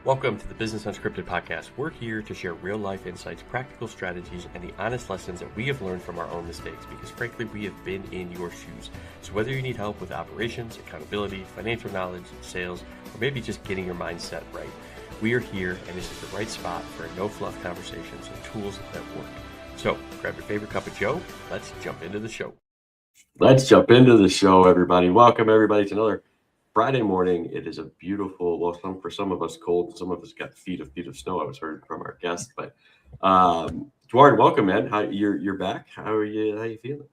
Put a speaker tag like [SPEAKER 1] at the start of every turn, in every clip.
[SPEAKER 1] Welcome to the Business Unscripted podcast. We're here to share real-life insights, practical strategies, and the honest lessons that we have learned from our own mistakes because, frankly, we have been in your shoes. So whether you need help with operations, accountability, financial knowledge, sales, or maybe just getting your mindset right, we are here, and this is the right spot for no-fluff conversations and tools that work. So grab your favorite cup of joe. Let's jump into the show. Everybody. Welcome, everybody, to another Friday morning. It is a beautiful, well, for some of us cold, some of us got feet of snow. I was heard from our guest, but Dward, welcome, man. You're back? How are you? How you feeling?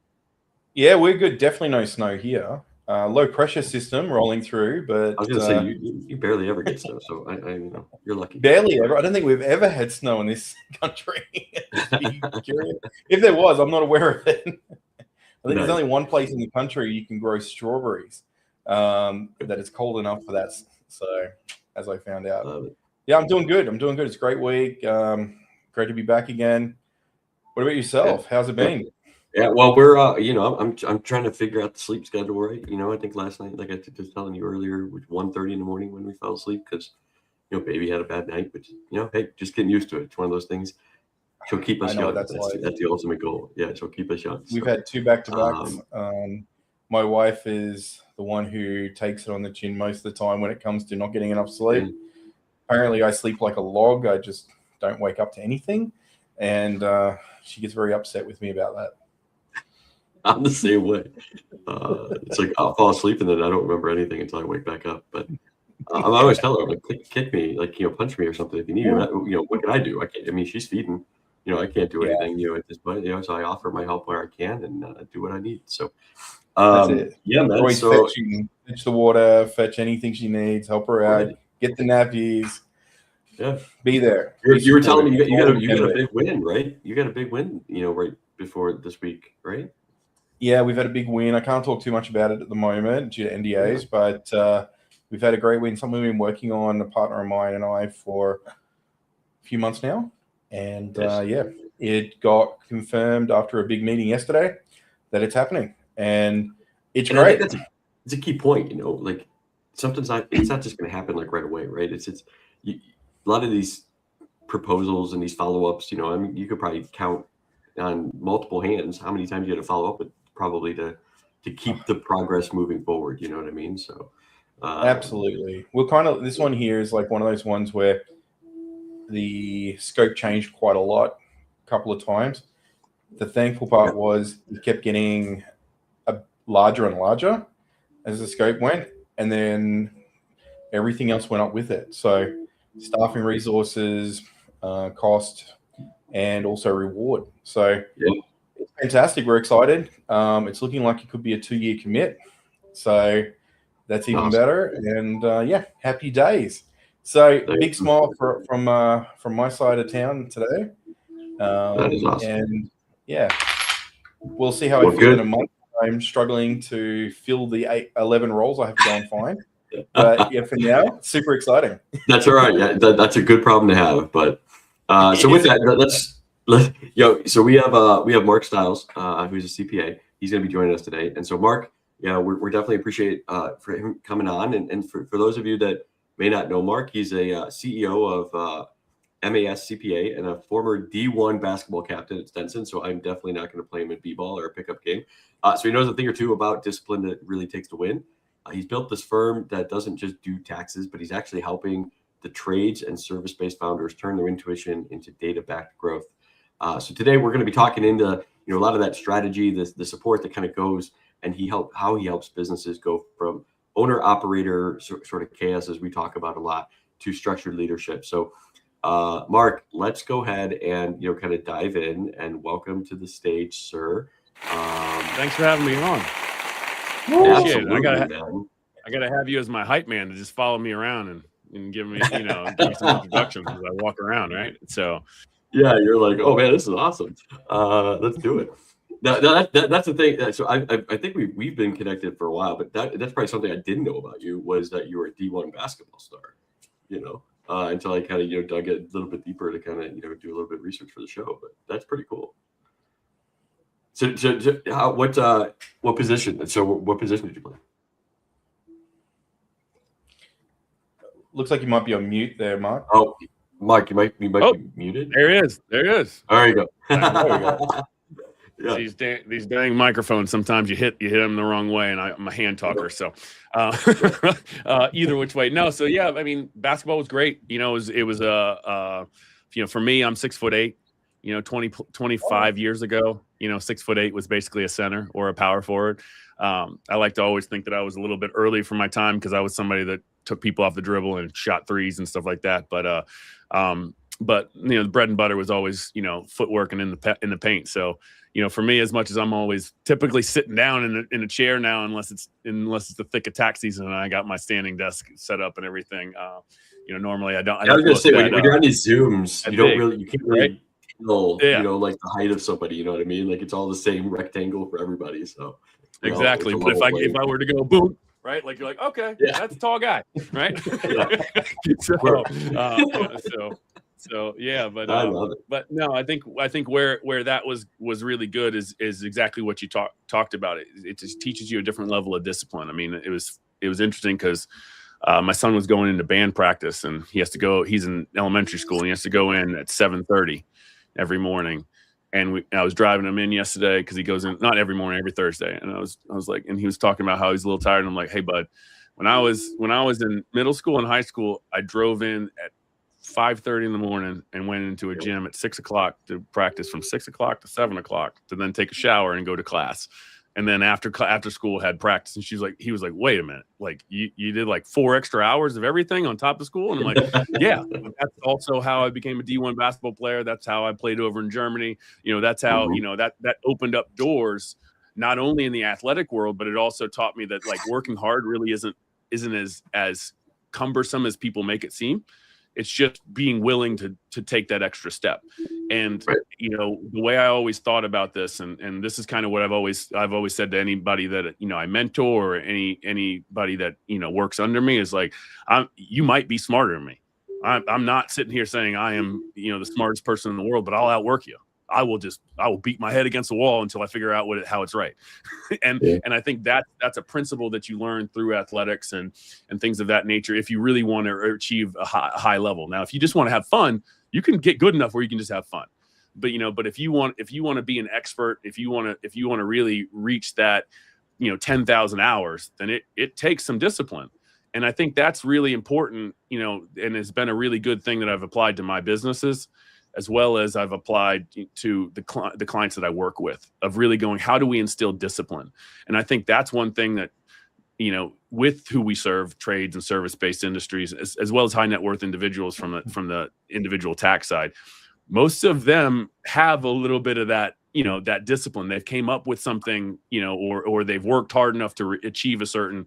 [SPEAKER 2] Yeah, we're good. Definitely no snow here. Low pressure system rolling through, but
[SPEAKER 1] I was gonna say you barely ever get snow, so I you're lucky.
[SPEAKER 2] Barely ever. I don't think we've ever had snow in this country. If there was, I'm not aware of it. I think there's only one place in the country you can grow strawberries that is cold enough for that. So, as I found out, yeah, I'm doing good. It's a great week. Great to be back again. What about yourself? How's it been?
[SPEAKER 1] Yeah, well, we're I'm trying to figure out the sleep schedule, right? I think last night, like I was telling you earlier, was 1:30 in the morning when we fell asleep because baby had a bad night, but hey, just getting used to it. It's one of those things. She'll keep us young. That's the ultimate goal. Yeah, she'll keep us young.
[SPEAKER 2] We've had 2 back-to-backs. My wife is the one who takes it on the chin most of the time when it comes to not getting enough sleep. Apparently, I sleep like a log. I just don't wake up to anything, and she gets very upset with me about that.
[SPEAKER 1] I'm the same way. It's like I'll fall asleep and then I don't remember anything until I wake back up. But I always tell her, like, kick me, like, punch me or something if you need. What can I do? I can't. I mean, she's feeding. I can't do anything. At this point, so I offer my help where I can and do what I need. So
[SPEAKER 2] that's it.
[SPEAKER 1] Yeah, man.
[SPEAKER 2] Always fetch the water, fetch anything she needs, help her out, get the nappies.
[SPEAKER 1] Yeah,
[SPEAKER 2] be there.
[SPEAKER 1] You were telling me you got a big win, right? You got a big win, right before this week, right?
[SPEAKER 2] Yeah, we've had a big win. I can't talk too much about it at the moment due to NDAs, but we've had a great win. Something we've been working on, a partner of mine and I, for a few months now. And it got confirmed after a big meeting yesterday that it's happening. And it's great.
[SPEAKER 1] I think it's a key point, like something's it's not just going to happen like right away, right? It's a lot of these proposals and these follow-ups, I mean, you could probably count on multiple hands how many times you had to follow up with probably to keep the progress moving forward. You know what I mean? So
[SPEAKER 2] absolutely. Well, this one here is like one of those ones where the scope changed quite a lot, a couple of times. The thankful part was it kept getting larger and larger as the scope went, and then everything else went up with it. So staffing, resources, cost, and also reward. So it's fantastic. We're excited. It's looking like it could be a 2-year commit. So that's even better. And happy days. So big smile from my side of town today.
[SPEAKER 1] That is awesome.
[SPEAKER 2] And we'll see how I feel in a month. I'm struggling to fill the 11 roles I have to go and find. But for now, super exciting.
[SPEAKER 1] That's all right. Yeah, that's a good problem to have. But so with that, so we have Mark Stiles, who's a CPA. He's going to be joining us today. And so Mark, we're definitely appreciate for him coming on. And for those of you that may not know Mark, he's a CEO of MAS CPA and a former D1 basketball captain at Stenson. So I'm definitely not going to play him in b-ball or a pickup game. So he knows a thing or two about discipline that really takes to win. He's built this firm that doesn't just do taxes, but he's actually helping the trades and service-based founders turn their intuition into data-backed growth. So today we're going to be talking into a lot of that strategy, the support that kind of goes, and how he helps businesses go from owner-operator sort of chaos, as we talk about a lot, to structured leadership. So Mark, let's go ahead and kind of dive in, and welcome to the stage, sir.
[SPEAKER 3] Thanks for having me on.
[SPEAKER 1] Absolutely,
[SPEAKER 3] I gotta have you as my hype man to just follow me around and give me give me some introductions as I walk around, right? So
[SPEAKER 1] yeah, you're like, oh man, this is awesome. Let's do it. That's the thing. So I think we've been connected for a while, but that's probably something I didn't know about you, was that you were a D1 basketball star. Until I kind of dug a little bit deeper to kind of do a little bit of research for the show. But that's pretty cool. So what position? So what position did you play?
[SPEAKER 2] looks like you might be on mute there, Mark.
[SPEAKER 1] Oh, Mark, you might be muted.
[SPEAKER 3] There he is. There he is.
[SPEAKER 1] There you go.
[SPEAKER 2] There we go.
[SPEAKER 1] Yeah.
[SPEAKER 3] These dang microphones. Sometimes you hit them the wrong way, and I'm a hand talker. So either which way, no. So yeah, I mean, basketball was great. You know, it was for me, I'm 6'8". You know, 25 years ago, you know, 6'8" was basically a center or a power forward. I like to always think that I was a little bit early for my time because I was somebody that took people off the dribble and shot threes and stuff like that. But you know, the bread and butter was always, you know, footwork and in the paint. So, you know, for me, as much as I'm always typically sitting down in a chair now, unless it's the thick of tax season and I got my standing desk set up and everything. You know, normally I don't.
[SPEAKER 1] I was gonna say when you're on these Zooms, you can't really tell, you know, like the height of somebody. You know what I mean? Like it's all the same rectangle for everybody. So
[SPEAKER 3] exactly. But if I were to go boom, right? Like you're like, okay, that's a tall guy, right? So yeah, but
[SPEAKER 1] I love it.
[SPEAKER 3] But no, I think where that was really good is exactly what you talked about. It just teaches you a different level of discipline. I mean, it was interesting because my son was going into band practice and he has to go. He's in elementary school and he has to go in at 7:30 every morning. And I was driving him in yesterday because he goes in not every morning, every Thursday. And I was like, and he was talking about how he's a little tired. And I'm like, hey, bud, when I was in middle school and high school, I drove in at 5:30 in the morning and went into a gym at 6 o'clock to practice from 6 o'clock to 7 o'clock to then take a shower and go to class. And then after school had practice. And he was like, wait a minute, like you did like 4 extra hours of everything on top of school. And I'm like, yeah, that's also how I became a D1 basketball player. That's how I played over in Germany. You know, that's how, you know, that opened up doors, not only in the athletic world, but it also taught me that like working hard really isn't as cumbersome as people make it seem. It's just being willing to take that extra step. And, you know, the way I always thought about this, and this is kind of what I've always said to anybody that, you know, I mentor or anybody that, you know, works under me is like, you might be smarter than me. I'm not sitting here saying I am, you know, the smartest person in the world, but I'll outwork you. I will beat my head against the wall until I figure out how it's right. And I think that's a principle that you learn through athletics and things of that nature. If you really want to achieve a high level. Now, if you just want to have fun, you can get good enough where you can just have fun. But, you know, if you want to be an expert, if you want to really reach that, you know, 10,000 hours, then it takes some discipline. And I think that's really important, you know, and it's been a really good thing that I've applied to my businesses, as well as I've applied to the clients that I work with, of really going, how do we instill discipline? And I think that's one thing that, you know, with who we serve, trades and service-based industries, as well as high net worth individuals from the individual tax side, most of them have a little bit of that, you know, that discipline. They've came up with something, you know, or they've worked hard enough to achieve a certain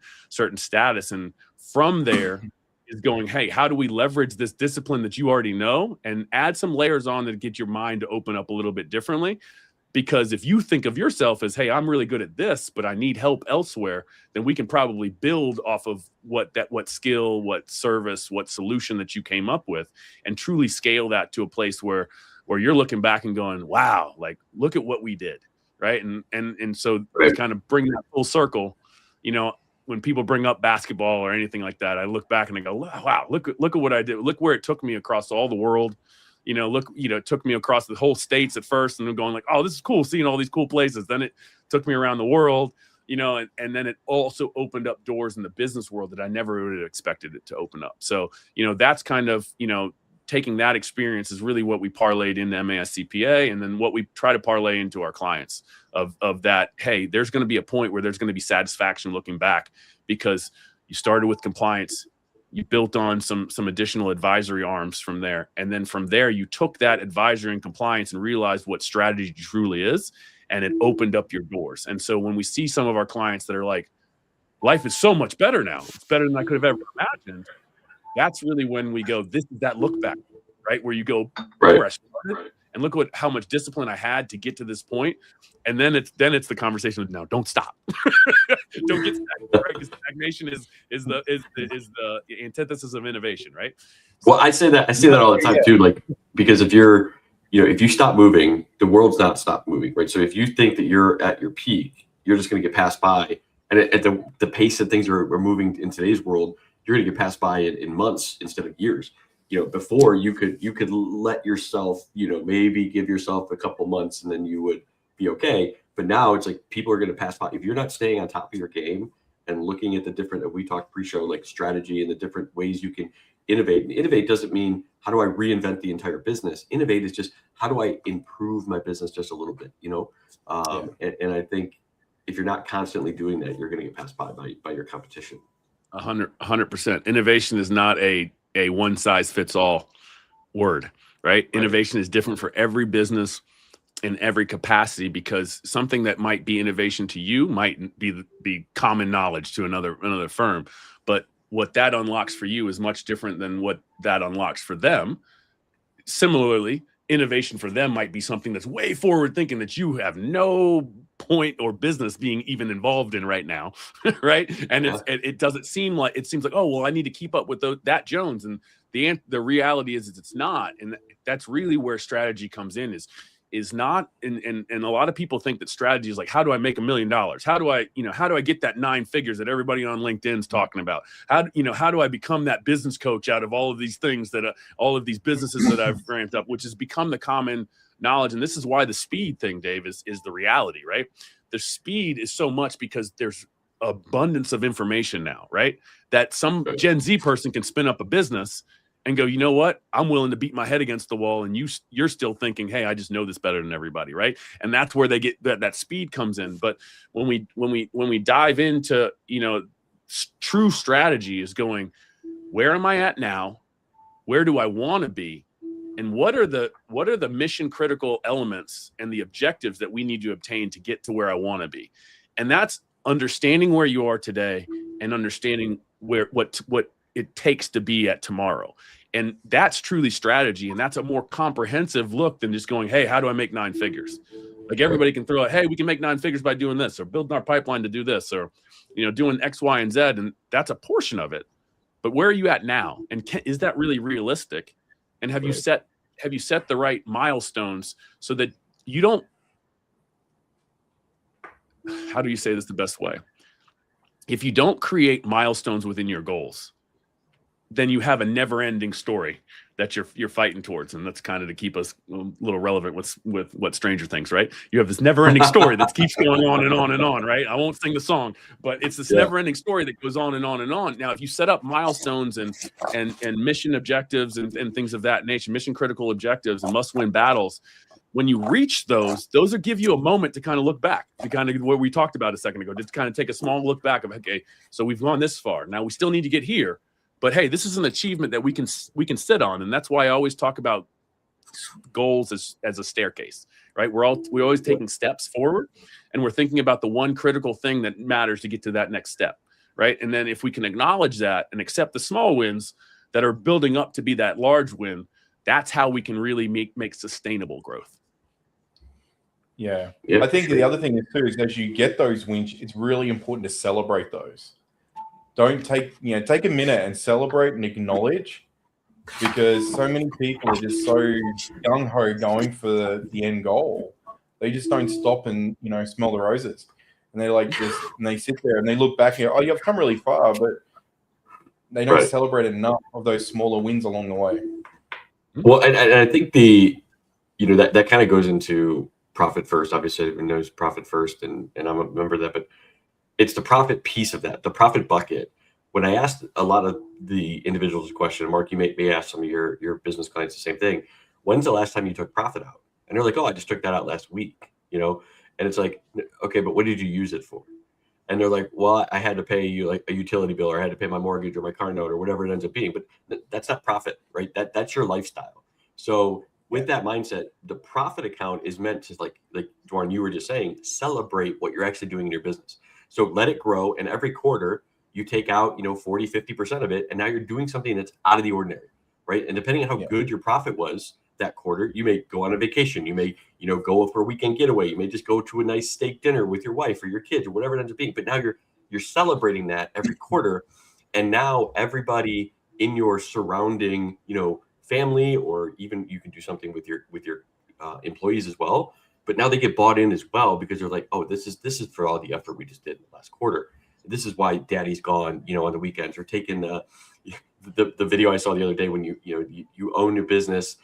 [SPEAKER 3] status. And from there is going, hey, how do we leverage this discipline that you already know and add some layers on that get your mind to open up a little bit differently? Because if you think of yourself as, hey, I'm really good at this, but I need help elsewhere, then we can probably build off of what skill, what service, what solution that you came up with, and truly scale that to a place where you're looking back and going, wow, like, look at what we did, right? And so to kind of bring that full circle, you know, when people bring up basketball or anything like that, I look back and I go, wow, look at what I did. Look where it took me across all the world. You know, it took me across the whole states at first, and I'm going like, oh, this is cool, seeing all these cool places. Then it took me around the world, you know, and then it also opened up doors in the business world that I never would have expected it to open up. So, you know, that's kind of, you know, taking that experience is really what we parlayed into MAS CPA, and then what we try to parlay into our clients of that, hey, there's going to be a point where there's going to be satisfaction looking back, because you started with compliance, you built on some additional advisory arms from there, and then from there you took that advisory and compliance and realized what strategy truly is, and it opened up your doors. And so when we see some of our clients that are like, life is so much better now, it's better than I could have ever imagined, that's really when we go, this is that look back, right? Where you go, where I started, and look at how much discipline I had to get to this point. And then it's the conversation of, now don't stop. Don't get stagnant, right? Because stagnation is the antithesis of innovation, right?
[SPEAKER 1] Well, I say that all the time too, like, because if you stop moving, the world's not stop moving, right? So if you think that you're at your peak, you're just going to get passed by. And at the pace that things are moving in today's world, you're going to get passed by in months instead of years. Before you could let yourself, maybe give yourself a couple months and then you would be okay. But now it's like people are going to pass by. If you're not staying on top of your game and looking at the different, we talked pre-show, like strategy and the different ways you can innovate. And innovate doesn't mean how do I reinvent the entire business. Innovate is just how do I improve my business just a little bit, and I think if you're not constantly doing that, you're going to get passed by your competition.
[SPEAKER 3] 100%. Innovation is not a one size fits all word, right? Innovation is different for every business in every capacity, because something that might be innovation to you might be common knowledge to another firm. But what that unlocks for you is much different than what that unlocks for them. Similarly, innovation for them might be something that's way forward thinking that you have no point or business being even involved in right now. Right. And it doesn't seem like, it seems like, oh, well, I need to keep up with that Jones. And the reality is it's not. And that's really where strategy comes in, is not, and a lot of people think that strategy is like, how do I make $1 million? How do I get that 9 figures that everybody on LinkedIn's talking about? How do I become that business coach out of all of these things all of these businesses that I've ramped up, which has become the common knowledge. And this is why the speed thing, Dave, is the reality, right? The speed is so much because there's abundance of information now, right? That some Gen Z person can spin up a business and go, you know what? I'm willing to beat my head against the wall, and you're still thinking, hey, I just know this better than everybody, right? And that's where they get that speed comes in. But when we dive into, true strategy is going, where am I at now? Where do I want to be? And what are the mission critical elements and the objectives that we need to obtain to get to where I want to be? And that's understanding where you are today and understanding what it takes to be at tomorrow. And that's truly strategy. And that's a more comprehensive look than just going, hey, how do I make 9 figures? Like everybody can throw out, hey, we can make 9 figures by doing this, or building our pipeline to do this, or, doing X, Y, and Z. And that's a portion of it. But where are you at now? And is that really realistic? And have you set the right milestones so that you don't, how do you say this the best way? If you don't create milestones within your goals, then you have a never-ending story that you're fighting towards, and that's kind of to keep us a little relevant with what Stranger Things, right? You have this never-ending story that keeps going on and on and on, right? I won't sing the song, but it's this never-ending story that goes on and on and on. Now, if you set up milestones and mission objectives and things of that nature, mission-critical objectives and must-win battles, when you reach those will give you a moment to kind of look back, to kind of what we talked about a second ago, just kind of take a small look back of, okay, so we've gone this far. Now we still need to get here. But hey, this is an achievement that we can sit on, and that's why I always talk about goals as a staircase, right? We're always taking steps forward, and we're thinking about the one critical thing that matters to get to that next step, right? And then if we can acknowledge that and accept the small wins that are building up to be that large win, that's how we can really make sustainable growth.
[SPEAKER 2] Yeah, I think the other thing is too is as you get those wins, it's really important to celebrate those. Don't take a minute and celebrate and acknowledge, because so many people are just so gung-ho going for the end goal. They just don't stop and, smell the roses. And they're like and they sit there and they look back and go, oh, you've come really far, but they don't celebrate enough of those smaller wins along the way.
[SPEAKER 1] Well, and I think that kind of goes into profit first. Obviously, everyone knows profit first, and I'm a member of that, but it's the profit piece of that, the profit bucket. When I asked a lot of the individuals a question, Mark, you may ask some of your business clients the same thing. When's the last time you took profit out? And they're like, oh, I just took that out last week, and it's like, okay, but what did you use it for? And they're like, well, I had to pay you like a utility bill, or I had to pay my mortgage or my car note or whatever it ends up being. But that's not profit, right? That's your lifestyle. So with that mindset, the profit account is meant to, like Dwarren, you were just saying, celebrate what you're actually doing in your business. So let it grow, and every quarter you take out, 40, 50% of it, and now you're doing something that's out of the ordinary, right? And depending on how good your profit was that quarter, you may go on a vacation, you may, go for a weekend getaway, you may just go to a nice steak dinner with your wife or your kids or whatever it ends up being. But now you're celebrating that every quarter, and now everybody in your surrounding, family, or even you can do something with your employees as well. But now they get bought in as well, because they're like, oh, this is for all the effort we just did in the last quarter. this is why daddy's gone, on the weekends, or taking the video I saw the other day when you own your business.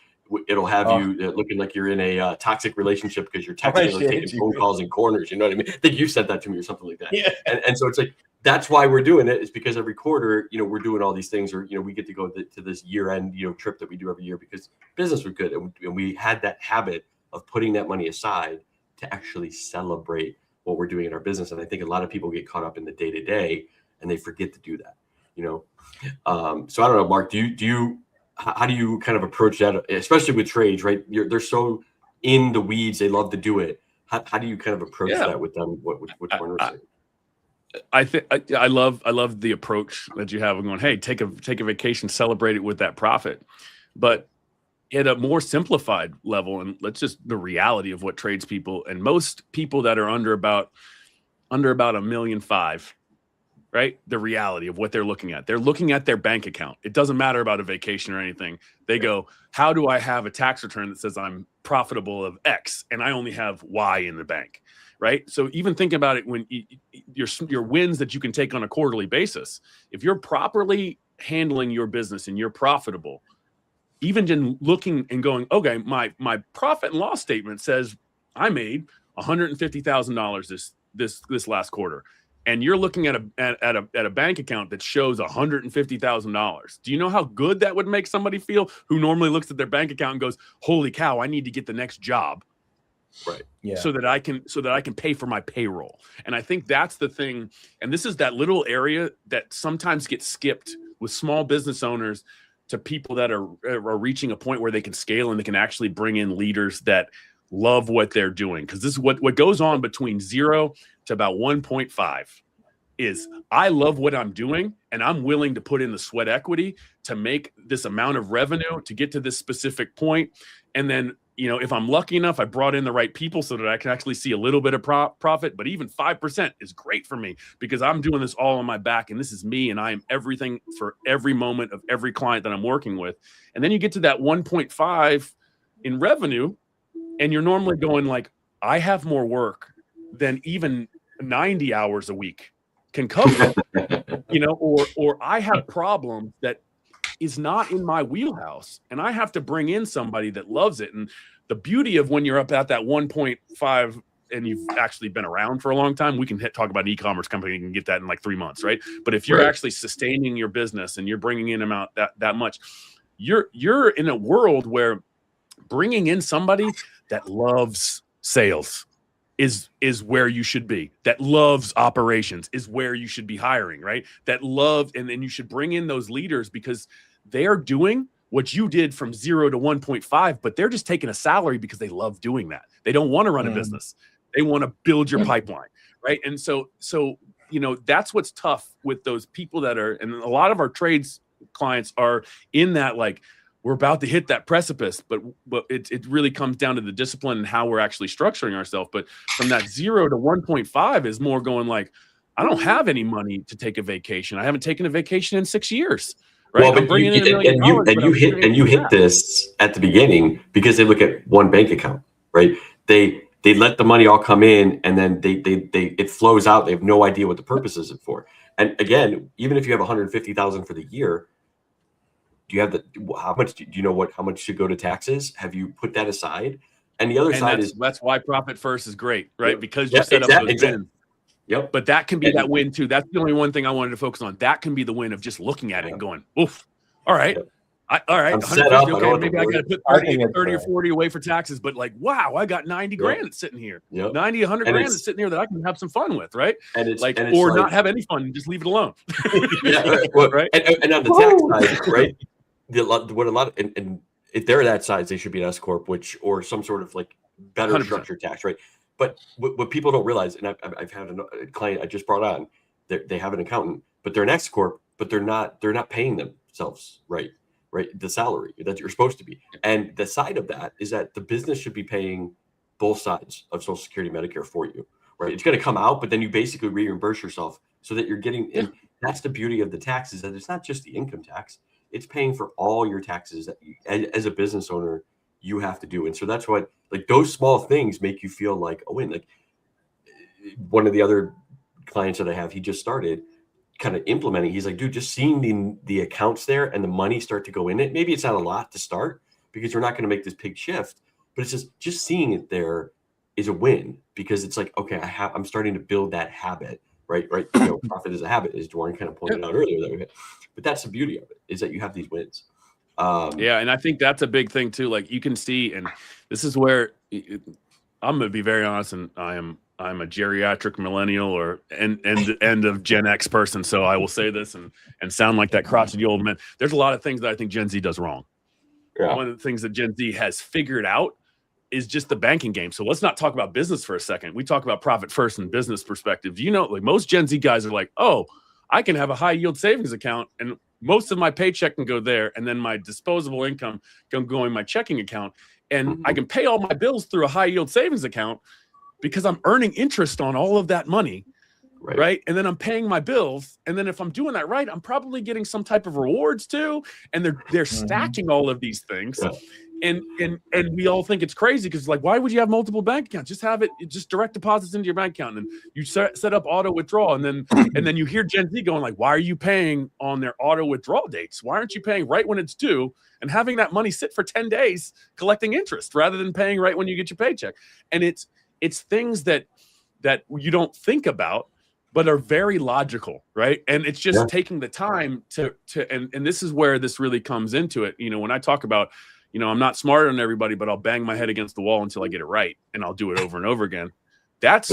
[SPEAKER 1] It'll have you looking like you're in a toxic relationship because you're texting or taking phone calls in corners. You know what I mean? I think you said that to me or something like that.
[SPEAKER 2] Yeah.
[SPEAKER 1] And so it's like, that's why we're doing it, is because every quarter, we're doing all these things, or, we get to go to this year-end, trip that we do every year because business was good. And we had that habit of putting that money aside to actually celebrate what we're doing in our business. And I think a lot of people get caught up in the day-to-day and they forget to do that, So I don't know, Mark, how do you kind of approach that, especially with trades, right? They're so in the weeds, they love to do it. How do you kind of approach that with them? What Warner was saying?
[SPEAKER 3] I think I love the approach that you have of going, hey, take a vacation, celebrate it with that profit, but at a more simplified level, and the reality of what tradespeople and most people that are under about $1.5 million, right? The reality of what they're looking at. They're looking at their bank account. It doesn't matter about a vacation or anything. They go, how do I have a tax return that says I'm profitable of X and I only have Y in the bank, right? So even think about it when your wins that you can take on a quarterly basis. If you're properly handling your business and you're profitable, even just looking and going, okay, my profit and loss statement says I made $150,000 this last quarter. And you're looking at a bank account that shows $150,000. Do you know how good that would make somebody feel who normally looks at their bank account and goes, "Holy cow, I need to get the next job."
[SPEAKER 1] Right.
[SPEAKER 3] Yeah. So that I can pay for my payroll. And I think that's the thing. And this is that little area that sometimes gets skipped with small business owners to people that are reaching a point where they can scale and they can actually bring in leaders that love what they're doing. Because this is what goes on between 0 to about 1.5 is I love what I'm doing and I'm willing to put in the sweat equity to make this amount of revenue to get to this specific point. And then, if I'm lucky enough, I brought in the right people so that I can actually see a little bit of profit, but even 5% is great for me because I'm doing this all on my back and this is me and I am everything for every moment of every client that I'm working with. And then you get to that 1.5 in revenue and you're normally going like, I have more work than even 90 hours a week can cover, or I have problems that is not in my wheelhouse and I have to bring in somebody that loves it. And the beauty of when you're up at that 1.5 and you've actually been around for a long time, we can talk about an e-commerce company and get that in like 3 months, right? But if you're actually sustaining your business and you're bringing in amount that much, you're in a world where bringing in somebody that loves sales is where you should be, that loves operations is where you should be hiring, right? That love, and then you should bring in those leaders because they're doing what you did from 0 to 1.5, but they're just taking a salary because they love doing that. They don't want to run a business. They want to build your pipeline, right? And so that's what's tough with those people that are, and a lot of our trades clients are in that, like, we're about to hit that precipice, but it really comes down to the discipline and how we're actually structuring ourselves. But from that 0 to 1.5 is more going like, I don't have any money to take a vacation. I haven't taken a vacation in 6 years. Right.
[SPEAKER 1] Well, but you hit this at the beginning because they look at one bank account, right? They let the money all come in and then it flows out. They have no idea what the purpose is it for. And again, even if you have 150,000 for the year, do you have how much do you know how much should go to taxes? Have you put that aside? And the other side
[SPEAKER 3] that's why profit first is great, right? Because you set up those wins.
[SPEAKER 1] Yep.
[SPEAKER 3] But that can be that win too. That's the only one thing I wanted to focus on. That can be the win of just looking at it and going, oof, all right. All right.
[SPEAKER 1] I'm set up.
[SPEAKER 3] Okay, maybe I got to put 30 or 40 away for taxes, but like, wow, I got 90 grand sitting here. 90, 100 grand is sitting here that I can have some fun with, right? And it's like, or not have any fun and just leave it alone.
[SPEAKER 1] Right. And on the tax side, right? What a lot of, and if they're that size, they should be an S Corp, or some sort of like better 100%. Structured tax, right? But what people don't realize, and I've had a client I just brought on, they have an accountant, but they're an S Corp, but they're not paying themselves right, the salary that you're supposed to be. And the side of that is that the business should be paying both sides of Social Security, Medicare for you, right? It's going to come out, but then you basically reimburse yourself so that you're getting. And that's the beauty of the taxes, that it's not just the income tax. It's paying for all your taxes that you, as a business owner, you have to do. And so that's what, like, those small things make you feel like a win. Like, one of the other clients that I have, he just started kind of implementing. He's like, dude, just seeing the accounts there and the money start to go in it. Maybe it's not a lot to start because we're not going to make this big shift, but it's just seeing it there is a win, because it's like, okay, I'm starting to build that habit, right? Profit is a habit, as Dwayne kind of pointed out earlier. But that's the beauty of it, is that you have these wins.
[SPEAKER 3] Yeah, and I think that's a big thing too. Like you can see, and this is where I'm going to be very honest, and I'm a geriatric millennial or end of Gen X person, so I will say this and sound like that crotchety old man. There's a lot of things that I think Gen Z does wrong.
[SPEAKER 1] Yeah.
[SPEAKER 3] One of the things that Gen Z has figured out is just the banking game. So let's not talk about business for a second. We talk about profit first and business perspective. You know, like most Gen Z guys are like, oh, I can have a high yield savings account and most of my paycheck can go there, and then my disposable income can go in my checking account, and I can pay all my bills through a high yield savings account because I'm earning interest on all of that money, right? And then I'm paying my bills, and then if I'm doing that right, I'm probably getting some type of rewards too, and they're stacking all of these things.
[SPEAKER 1] Yeah.
[SPEAKER 3] And we all think it's crazy because, like, why would you have multiple bank accounts? Just have it, just direct deposits into your bank account, and you set up auto withdrawal, and then you hear Gen Z going like, why are you paying on their auto withdrawal dates? Why aren't you paying right when it's due and having that money sit for 10 days collecting interest rather than paying right when you get your paycheck? And it's things that you don't think about, but are very logical, right? And it's just taking the time to and this is where this really comes into it. You know, when I talk about, you know, I'm not smarter than everybody, but I'll bang my head against the wall until I get it right, and I'll do it over and over again. That's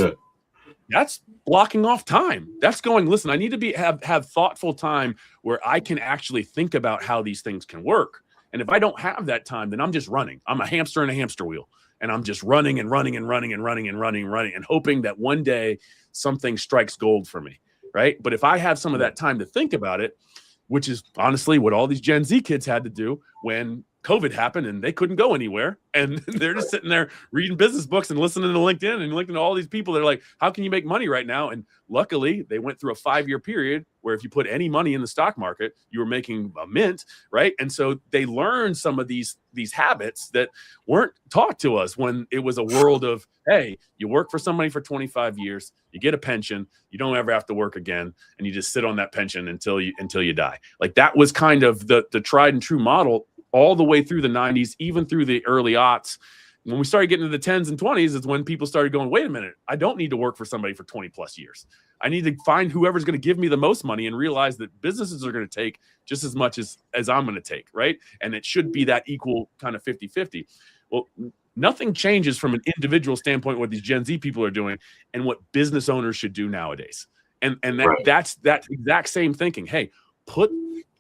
[SPEAKER 3] blocking off time. That's going, listen, I need to have thoughtful time where I can actually think about how these things can work. And if I don't have that time, then I'm just running. I'm a hamster in a hamster wheel, and I'm just running and running and running and running and running and running and hoping that one day something strikes gold for me, right? But if I have some of that time to think about it, which is honestly what all these Gen Z kids had to do when COVID happened and they couldn't go anywhere, and they're just sitting there reading business books and listening to LinkedIn and listening to all these people that are like, how can you make money right now? And luckily they went through a 5-year period where if you put any money in the stock market, you were making a mint, right? And so they learned some of these habits that weren't taught to us when it was a world of, hey, you work for somebody for 25 years, you get a pension, you don't ever have to work again, and you just sit on that pension until you die. Like that was kind of the tried and true model all the way through the 90s, even through the early aughts. When we started getting into the 10s and 20s, is when people started going, wait a minute, I don't need to work for somebody for 20 plus years. I need to find whoever's going to give me the most money and realize that businesses are going to take just as much as I'm going to take, right? And it should be that equal kind of 50-50. Well, nothing changes from an individual standpoint what these Gen Z people are doing and what business owners should do nowadays. And that's that exact same thinking. Hey, put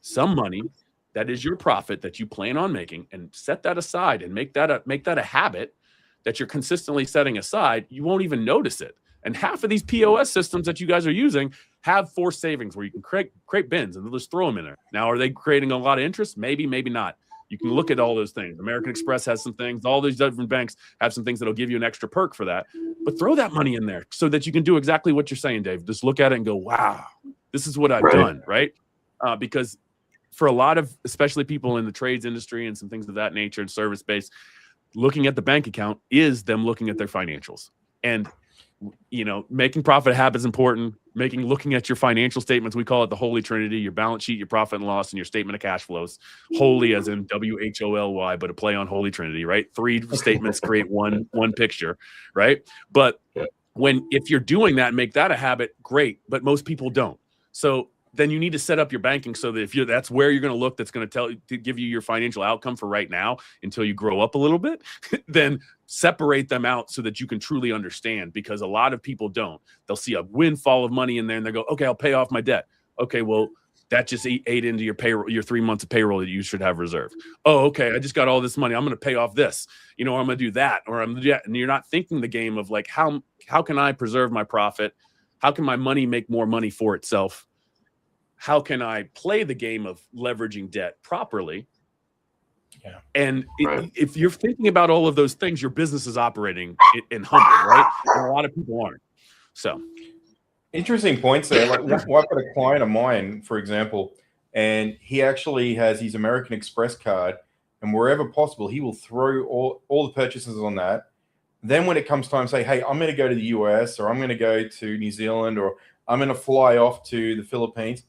[SPEAKER 3] some money that is your profit that you plan on making, and set that aside and make that a habit that you're consistently setting aside. You won't even notice it. And half of these POS systems that you guys are using have forced savings where you can create bins and they'll just throw them in there. Now, are they creating a lot of interest? Maybe, maybe not. You can look at all those things. American Express has some things. All these different banks have some things that'll give you an extra perk for that. But throw that money in there so that you can do exactly what you're saying, Dave. Just look at it and go, wow, this is what I've done, right? Because for a lot of, especially people in the trades industry and some things of that nature and service based, looking at the bank account is them looking at their financials. And, you know, making profit habits important, looking at your financial statements. We call it the Holy Trinity: your balance sheet, your profit and loss, and your statement of cash flows. Holy as in WHOLY, but a play on Holy Trinity, right? 3 statements create one picture, right? But if you're doing that, make that a habit, great. But most people don't. So then you need to set up your banking so that that's where you're going to look, that's going to give you your financial outcome for right now until you grow up a little bit, then separate them out so that you can truly understand, because a lot of people don't. They'll see a windfall of money in there and they go, okay, I'll pay off my debt. Okay, well, that just ate into your payroll, your 3 months of payroll that you should have reserved. Oh, okay, I just got all this money. I'm going to pay off this, you know, or I'm going to do that, or I'm going to do that. And you're not thinking the game of like, how can I preserve my profit? How can my money make more money for itself? How can I play the game of leveraging debt properly? Yeah. And if you're thinking about all of those things, your business is operating in humble, right? And a lot of people aren't. So
[SPEAKER 2] interesting points there. Like, I've got a client of mine, for example, and he actually has his American Express card, and wherever possible, he will throw all the purchases on that. Then when it comes time, say, hey, I'm going to go to the US, or I'm going to go to New Zealand, or I'm going to fly off to the Philippines.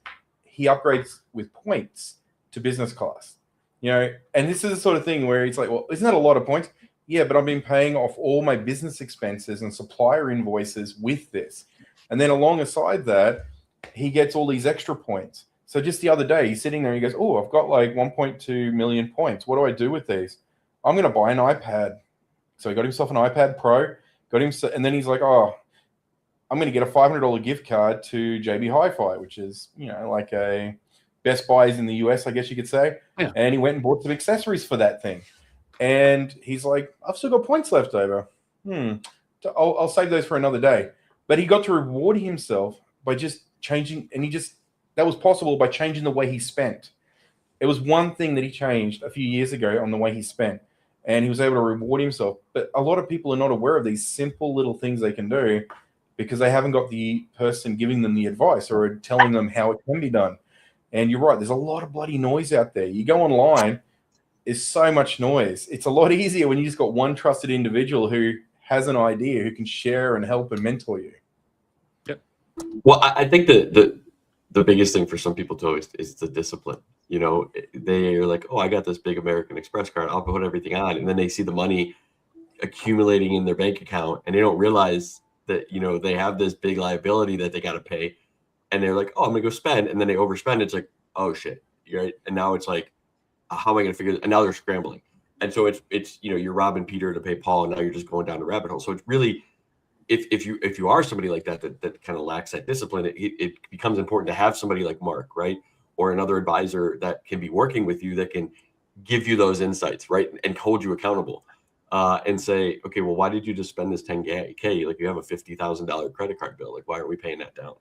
[SPEAKER 2] He upgrades with points to business class. You know, and this is the sort of thing where it's like, well, isn't that a lot of points? Yeah, but I've been paying off all my business expenses and supplier invoices with this. And then alongside that, he gets all these extra points. So just the other day, he's sitting there and he goes, oh, I've got like 1.2 million points. What do I do with these? I'm going to buy an iPad. So he got himself an iPad Pro, and then he's like, oh, I'm going to get a $500 gift card to JB Hi-Fi, which is, you know, like a Best Buys in the US, I guess you could say.
[SPEAKER 3] Yeah.
[SPEAKER 2] And he went and bought some accessories for that thing. And he's like, I've still got points left over. I'll save those for another day. But he got to reward himself by just changing, and that was possible by changing the way he spent. It was one thing that he changed a few years ago on the way he spent, and he was able to reward himself. But a lot of people are not aware of these simple little things they can do because they haven't got the person giving them the advice or telling them how it can be done. And you're right, there's a lot of bloody noise out there. You go online, there's so much noise. It's a lot easier when you just got one trusted individual who has an idea, who can share and help and mentor you.
[SPEAKER 3] Yep.
[SPEAKER 1] Well, I think the biggest thing for some people too is the discipline. You know, they are like, oh, I got this big American Express card, I'll put everything on. And then they see the money accumulating in their bank account and they don't realize that, you know, they have this big liability that they got to pay. And they're like, oh, I'm gonna go spend. And then they overspend. It's like, oh shit. Right. And now it's like, how am I going to figure this? And now they're scrambling. And so it's, you know, you're robbing Peter to pay Paul, and now you're just going down the rabbit hole. So it's really, if you are somebody like that kind of lacks that discipline, it becomes important to have somebody like Mark, right? Or another advisor that can be working with you, that can give you those insights, right? And hold you accountable and say, okay, well, why did you just spend this 10K? Like, you have a $50,000 credit card bill. Like, why aren't we paying that down?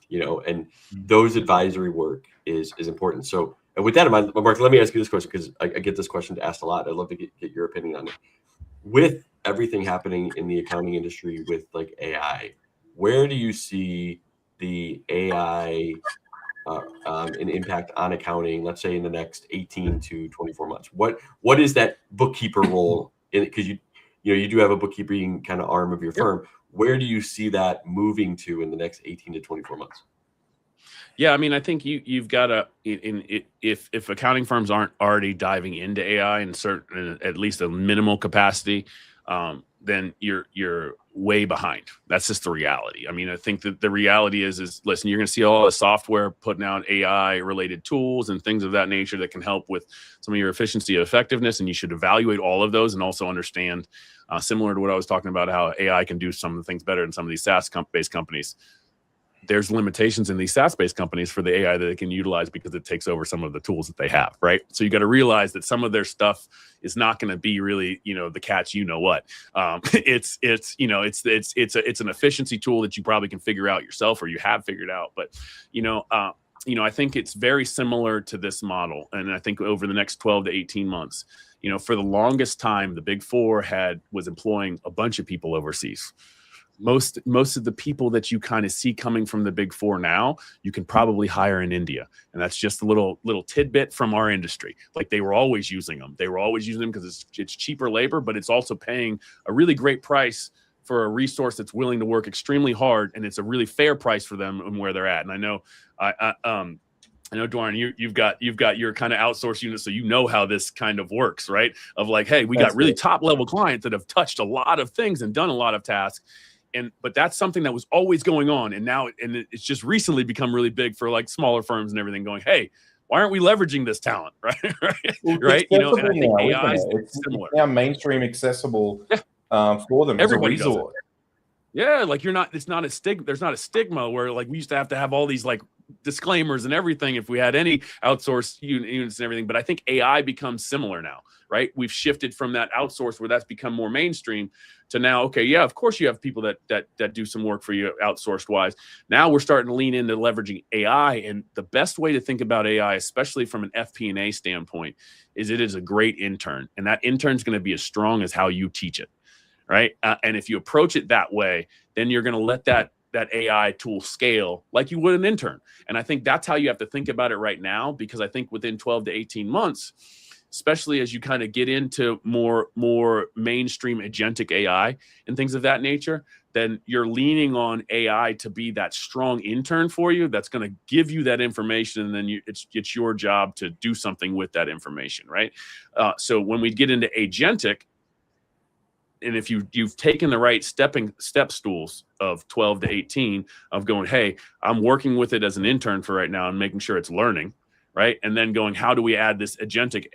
[SPEAKER 1] You know, and those advisory work is important. So, and with that in mind, Mark, let me ask you this question, because I get this question asked a lot. I'd love to get your opinion on it. With everything happening in the accounting industry with like AI, where do you see the AI an impact on accounting, let's say in the next 18 to 24 months? What is that bookkeeper role in it? Because you do have a bookkeeping kind of arm of your firm. Where do you see that moving to in the next 18 to 24 months?
[SPEAKER 3] Yeah, I mean, I think you've got to, if accounting firms aren't already diving into AI in certain, at least a minimal capacity, then you're way behind. That's just the reality. I mean, I think that the reality is listen, you're going to see all the software putting out AI related tools and things of that nature that can help with some of your efficiency and effectiveness. And you should evaluate all of those and also understand, similar to what I was talking about, how AI can do some of the things better than some of these SaaS-based companies. There's limitations in these SaaS-based companies for the AI that they can utilize because it takes over some of the tools that they have, right? So you got to realize that some of their stuff is not going to be really, the catch, what. It's an efficiency tool that you probably can figure out yourself, or you have figured out. But, I think it's very similar to this model. And I think over the next 12 to 18 months, for the longest time, the Big Four was employing a bunch of people overseas. Most of the people that you kind of see coming from the Big Four now, you can probably hire in India. And that's just a little tidbit from our industry. Like, they were always using them. They were always using them because it's cheaper labor, but it's also paying a really great price for a resource that's willing to work extremely hard. And it's a really fair price for them and where they're at. And I know, I know, Dwayne, you've got your kind of outsourced unit, so you know how this kind of works, right? Of like, hey, we got really top level clients that have touched a lot of things and done a lot of tasks. But that's something that was always going on. And now it's just recently become really big for like smaller firms and everything, going, hey, why aren't we leveraging this talent? Right. Right. And I think AI is similar.
[SPEAKER 2] Now mainstream accessible for them.
[SPEAKER 3] Everybody
[SPEAKER 2] as a resort.
[SPEAKER 3] Yeah. Like, it's not a stigma. There's not a stigma where like we used to have all these like disclaimers and everything if we had any outsourced units and everything. But I think AI becomes similar now, right? We've shifted from that outsource where that's become more mainstream to now, okay, yeah, of course you have people that do some work for you outsourced wise. Now we're starting to lean into leveraging AI. And the best way to think about AI, especially from an FP&A standpoint, is it is a great intern. And that intern is going to be as strong as how you teach it, right? And if you approach it that way, then you're going to let that AI tool scale like you would an intern. And I think that's how you have to think about it right now, because I think within 12 to 18 months, especially as you kind of get into more mainstream agentic AI and things of that nature, then you're leaning on AI to be that strong intern for you that's going to give you that information, and then it's your job to do something with that information, right? So when we get into agentic, and if you've taken the right step stools of 12 to 18 of going, hey, I'm working with it as an intern for right now and making sure it's learning, right? And then going, how do we add this agentic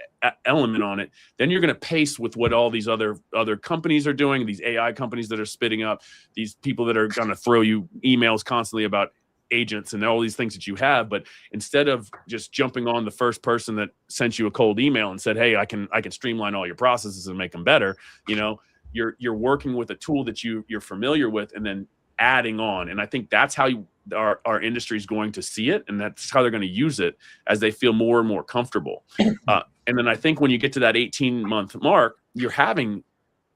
[SPEAKER 3] element on it? Then you're going to pace with what all these other companies are doing, these AI companies that are spitting up, these people that are going to throw you emails constantly about agents and all these things that you have. But instead of just jumping on the first person that sent you a cold email and said, hey, I can streamline all your processes and make them better, you're working with a tool that you're familiar with and then adding on. And I think that's how our industry is going to see it, and that's how they're going to use it as they feel more and more comfortable. And then I think when you get to that 18-month mark, you're having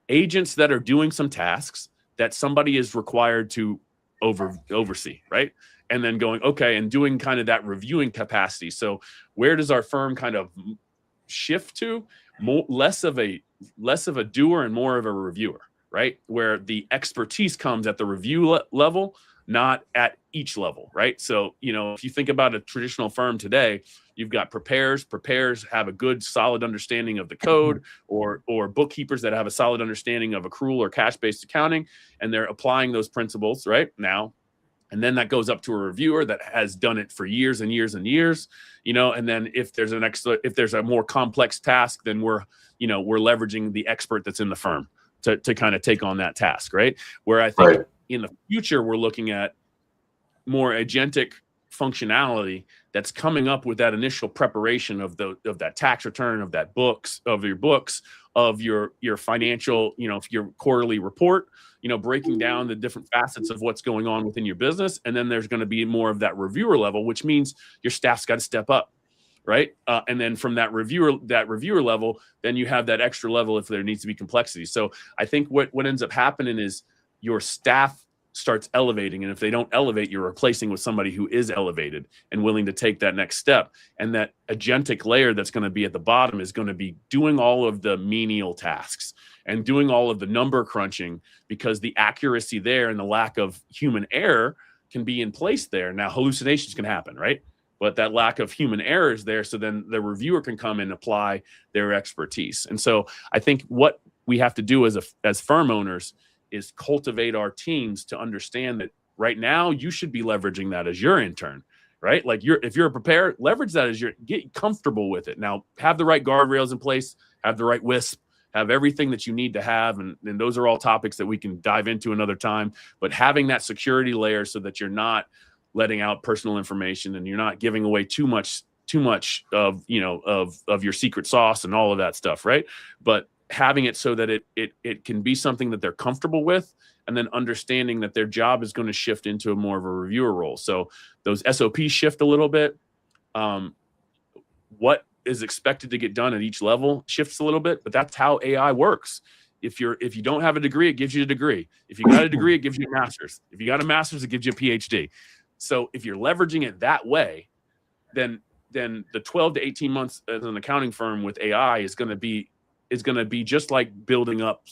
[SPEAKER 3] agents that are doing some tasks that somebody is required to oversee, right? And then going, okay, and doing kind of that reviewing capacity. So where does our firm kind of shift to? Less of a doer and more of a reviewer, right? Where the expertise comes at the review level, not at each level, right? So, if you think about a traditional firm today, you've got preparers have a good solid understanding of the code, or bookkeepers that have a solid understanding of accrual or cash-based accounting, and they're applying those principles right now. And then that goes up to a reviewer that has done it for years and years and years, and then if there's a more complex task, then we're leveraging the expert that's in the firm to kind of take on that task, right? Where I think in the future, we're looking at more agentic functionality that's coming up with that initial preparation of that tax return, of your books, of your financial, your quarterly report, breaking down the different facets of what's going on within your business. And then there's going to be more of that reviewer level, which means your staff's got to step up, right? And then from that reviewer level, then you have that extra level if there needs to be complexity. So I think what ends up happening is your staff starts elevating, and if they don't elevate, you're replacing with somebody who is elevated and willing to take that next step. And that agentic layer that's going to be at the bottom is going to be doing all of the menial tasks and doing all of the number crunching, because the accuracy there and the lack of human error can be in place there. Now, hallucinations can happen, right? But that lack of human error is there, so then the reviewer can come and apply their expertise. And so I think what we have to do as firm owners is cultivate our teams to understand that right now you should be leveraging that as your intern, right? Like if you're a preparer, leverage that as get comfortable with it. Now, have the right guardrails in place, have the right WISP, have everything that you need to have. And those are all topics that we can dive into another time, but having that security layer so that you're not letting out personal information and you're not giving away too much of, of your secret sauce and all of that stuff. Right. But having it so that it can be something that they're comfortable with, and then understanding that their job is going to shift into more of a reviewer role. So those SOPs shift a little bit. What is expected to get done at each level shifts a little bit, but that's how AI works. If you don't have a degree, it gives you a degree. If you got a degree, it gives you a master's. If you got a master's, it gives you a PhD. So if you're leveraging it that way, then the 12 to 18 months as an accounting firm with AI is going to be just like building up,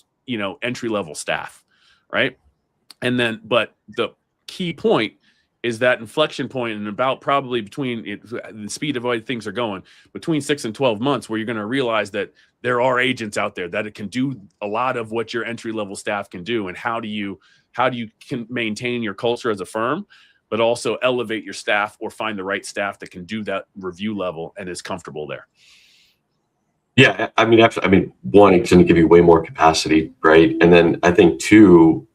[SPEAKER 3] entry-level staff, right? And then, but the key point is that inflection point, and about probably between the speed of how things are going, between 6 and 12 months, where you're going to realize that there are agents out there that it can do a lot of what your entry-level staff can do. And how do you can maintain your culture as a firm, but also elevate your staff or find the right staff that can do that review level and is comfortable there.
[SPEAKER 1] Yeah, I mean, absolutely. One, it's going to give you way more capacity, right? And then I think two,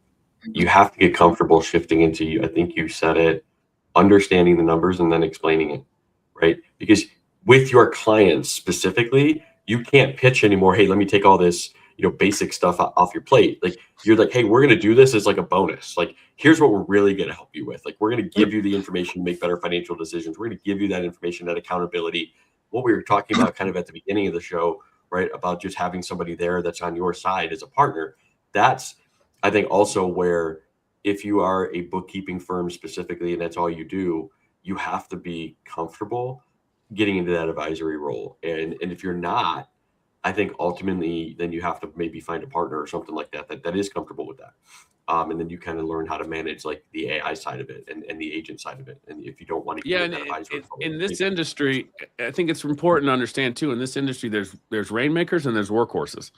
[SPEAKER 1] you have to get comfortable shifting into, I think you said it, understanding the numbers and then explaining it, right? Because with your clients specifically, you can't pitch anymore. Hey, let me take all this, basic stuff off your plate. Like you're like, hey, we're going to do this as like a bonus. Like, here's what we're really going to help you with. Like, we're going to give you the information to make better financial decisions. We're going to give you that information, that accountability. What we were talking about kind of at the beginning of the show, right? About just having somebody there that's on your side as a partner. That's, I think, also where if you are a bookkeeping firm specifically, and that's all you do, you have to be comfortable getting into that advisory role. And if you're not, I think ultimately then you have to maybe find a partner or something like that is comfortable with that. And then you kind of learn how to manage like the AI side of it and the agent side of it. And if you don't want to
[SPEAKER 3] Yeah,
[SPEAKER 1] get
[SPEAKER 3] and
[SPEAKER 1] that advisory
[SPEAKER 3] in this industry, I think it's important to understand too. In this industry, there's rainmakers and there's workhorses,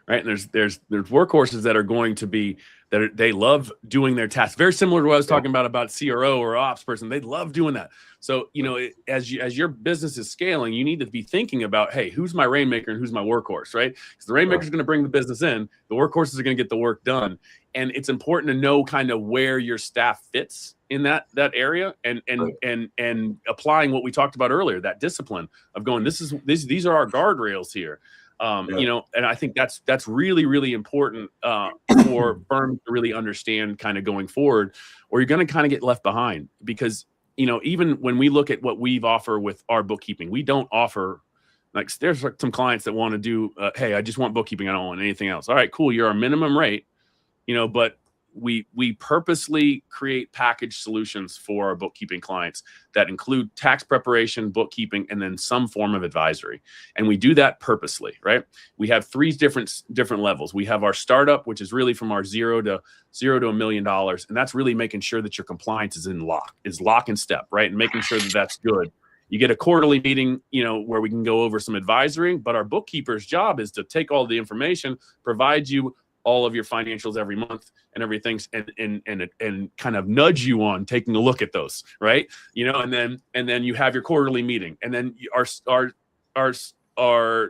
[SPEAKER 3] right? And there's workhorses that are going to be that they love doing their tasks. Very similar to what I was talking about CRO or ops person. They love doing that. So as your business is scaling, you need to be thinking about, hey, who's my rainmaker and who's my workhorse, right? Because the rainmaker is going to bring the business in, the workhorses are going to get the work done, and it's important to know kind of where your staff fits in that area, and applying what we talked about earlier, that discipline of going, these are our guardrails here. And I think that's really, really important for firms to really understand kind of going forward, or you're going to kind of get left behind. Because, even when we look at what we've offer with our bookkeeping, we don't offer, like, there's like some clients that want to do, hey, I just want bookkeeping, I don't want anything else. All right, cool. You're our minimum rate, but we purposely create package solutions for our bookkeeping clients that include tax preparation, bookkeeping, and then some form of advisory. And we do that purposely, right? We have three different levels. We have our startup, which is really from our zero to $1 million. And that's really making sure that your compliance is lock and step, right? And making sure that that's good. You get a quarterly meeting, where we can go over some advisory, but our bookkeeper's job is to take all the information, provide you all of your financials every month and everything, and kind of nudge you on taking a look at those, right? And then you have your quarterly meeting, and then our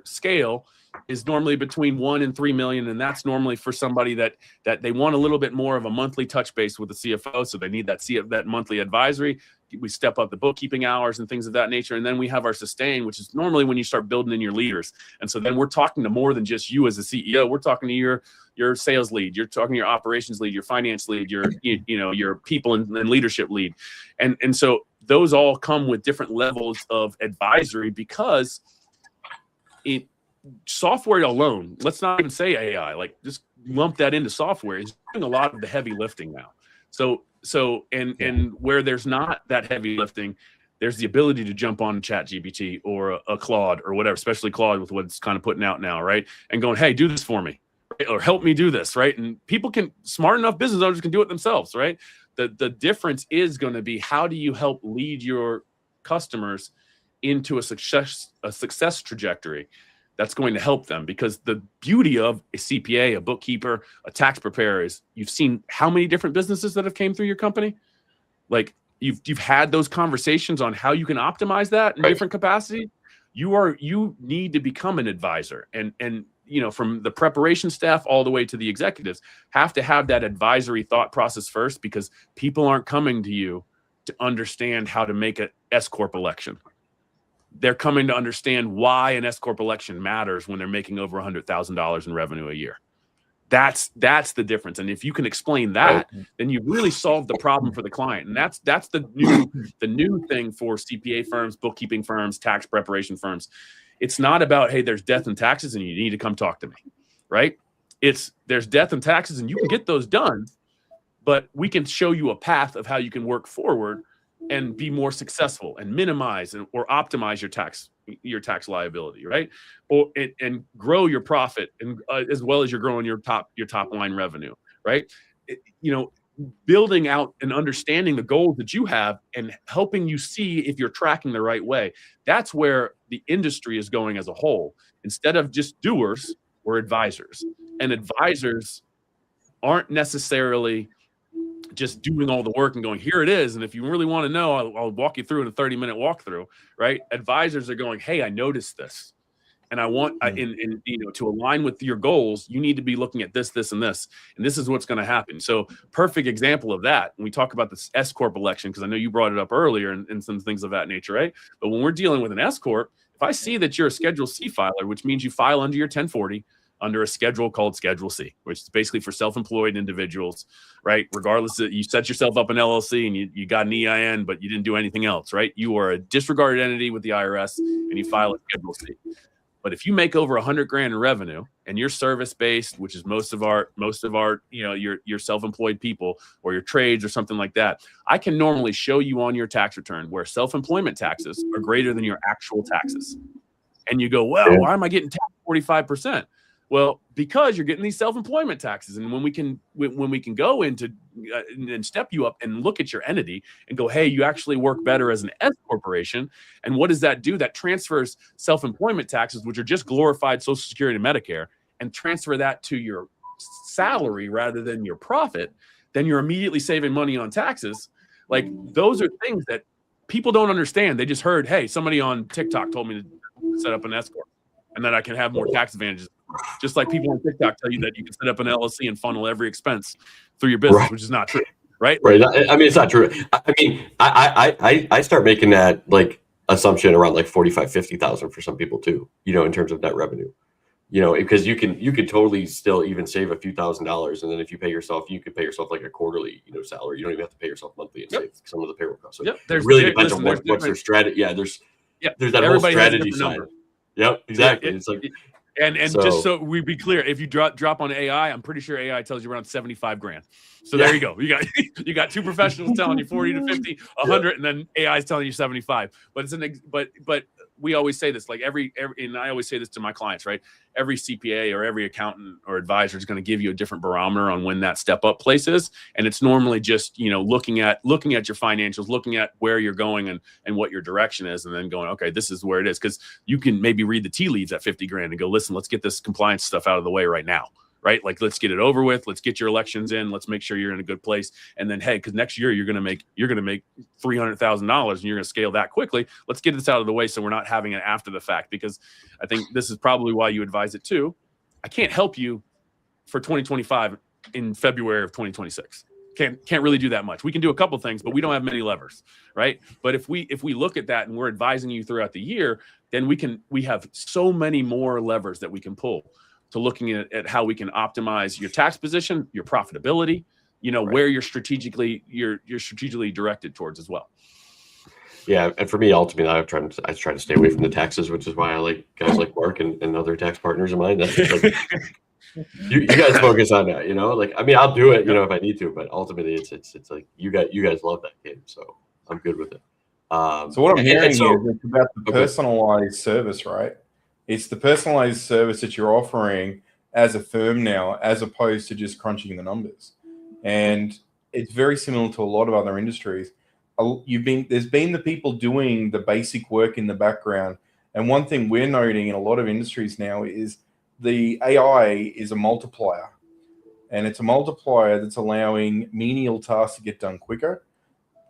[SPEAKER 3] scale is normally between 1 and 3 million, and that's normally for somebody that they want a little bit more of a monthly touch base with the CFO, so they need that monthly advisory. We step up the bookkeeping hours and things of that nature. And then we have our sustain, which is normally when you start building in your leaders. And so then we're talking to more than just you as a CEO. We're talking to your sales lead, you're talking to your operations lead, your finance lead, your people and leadership lead. And so those all come with different levels of advisory, because software alone, let's not even say AI, like just lump that into software, is doing a lot of the heavy lifting now. So where there's not that heavy lifting, there's the ability to jump on ChatGPT or a Claude or whatever, especially Claude with what it's kind of putting out now, right? And going, hey, do this for me, right? Or help me do this, right? And smart enough business owners can do it themselves, right? The difference is going to be, how do you help lead your customers into a success trajectory that's going to help them? Because the beauty of a CPA, a bookkeeper, a tax preparer is, you've seen how many different businesses that have came through your company. Like, you've had those conversations on how you can optimize that in different capacities. You need to become an advisor, and from the preparation staff all the way to the executives have to have that advisory thought process first, because people aren't coming to you to understand how to make an S Corp election. They're coming to understand why an S Corp election matters when they're making over $100,000 in revenue a year. That's the difference. And if you can explain that, then you've really solved the problem for the client. And that's the new thing for CPA firms, bookkeeping firms, tax preparation firms. It's not about, hey, there's death and taxes and you need to come talk to me, right? There's death and taxes and you can get those done, but we can show you a path of how you can work forward and be more successful and minimize or optimize your tax liability, right? And grow your profit, and as well as you're growing your top line revenue, right? Building out and understanding the goals that you have and helping you see if you're tracking the right way. That's where the industry is going as a whole. Instead of just doers, we're advisors, and advisors aren't necessarily just doing all the work and going, here it is. And if you really want to know, I'll walk you through in a 30-minute walkthrough, right? Advisors are going, hey, I noticed this, and I want, to align with your goals, you need to be looking at this, this, and this, and this is what's going to happen. So perfect example of that. When we talk about this S Corp election, because I know you brought it up earlier and some things of that nature, right? But when we're dealing with an S Corp, if I see that you're a Schedule C filer, which means you file under your 1040, under a schedule called Schedule C, which is basically for self-employed individuals, right? Regardless of, you set yourself up an LLC and you got an EIN, but you didn't do anything else, right? You are a disregarded entity with the IRS and you file a Schedule C. But if you make over 100 grand in revenue and you're service-based, which is most of our, your self-employed people or your trades or something like that, I can normally show you on your tax return where self-employment taxes are greater than your actual taxes. And you go, well, why am I getting taxed 45%. Well, because you're getting these self-employment taxes, and when we can go into and step you up and look at your entity and go, hey, you actually work better as an S corporation, and what does that do? That transfers self-employment taxes, which are just glorified Social Security and Medicare, and transfer that to your salary rather than your profit. Then you're immediately saving money on taxes. Like, those are things that people don't understand. They just heard, hey, somebody on TikTok told me to set up an S Corp and that I can have more tax advantages. Just like people on TikTok tell you that you can set up an LLC and funnel every expense through your business, which is not true, right?
[SPEAKER 1] Right. I mean, it's not true. I mean, I start making that like assumption around like 45, 50,000 for some people too, you know, in terms of net revenue, you know, because you can totally still even save a few $1,000s. And then if you pay yourself, you could pay yourself like a quarterly, you know, salary. You don't even have to pay yourself monthly and save some of the payroll costs. So it really depends on what's their strategy. Yeah. There's that whole strategy side. Yep, exactly. It's like,
[SPEAKER 3] and just so we be clear, if you drop on AI, I'm pretty sure AI tells you around 75 grand. So there you go. You got two professionals telling you 40 to 50, 100, and then AI is telling you 75. But it's but we always say this, like every and I always say this to my clients, right? Every CPA or every accountant or advisor is going to give you a different barometer on when that step up place is, and it's normally just, you know, looking at your financials, looking at where you're going and what your direction is, and then going, okay, this is where it is, because you can maybe read the tea leaves at 50 grand and go, listen, let's get this compliance stuff out of the way right now. Right? Like, let's get it over with. Let's get your elections in. Let's make sure you're in a good place. And then, hey, because next year you're going to make $300,000 and you're going to scale that quickly. Let's get this out of the way so we're not having it after the fact, because I think this is probably why you advise it too. I can't help you for 2025 in February of 2026. Can't really do that much. We can do a couple things, but we don't have many levers, right? But if we look at that and we're advising you throughout the year, then we have so many more levers that we can pull to looking at how we can optimize your tax position, your profitability, you know, where you're strategically directed towards as well.
[SPEAKER 1] Yeah, and for me, ultimately, I try to stay away from the taxes, which is why I like guys like Mark and other tax partners of mine. That's like, you guys focus on that, you know. Like, I mean, I'll do it, you know, if I need to, but ultimately, it's like you guys love that game, so I'm good with it.
[SPEAKER 2] So what I'm hearing is it's about the personalized service, right? It's the personalized service that you're offering as a firm now, as opposed to just crunching the numbers. And it's very similar to a lot of other industries. There's been the people doing the basic work in the background. And one thing we're noting in a lot of industries now is the AI is a multiplier. And it's a multiplier that's allowing menial tasks to get done quicker,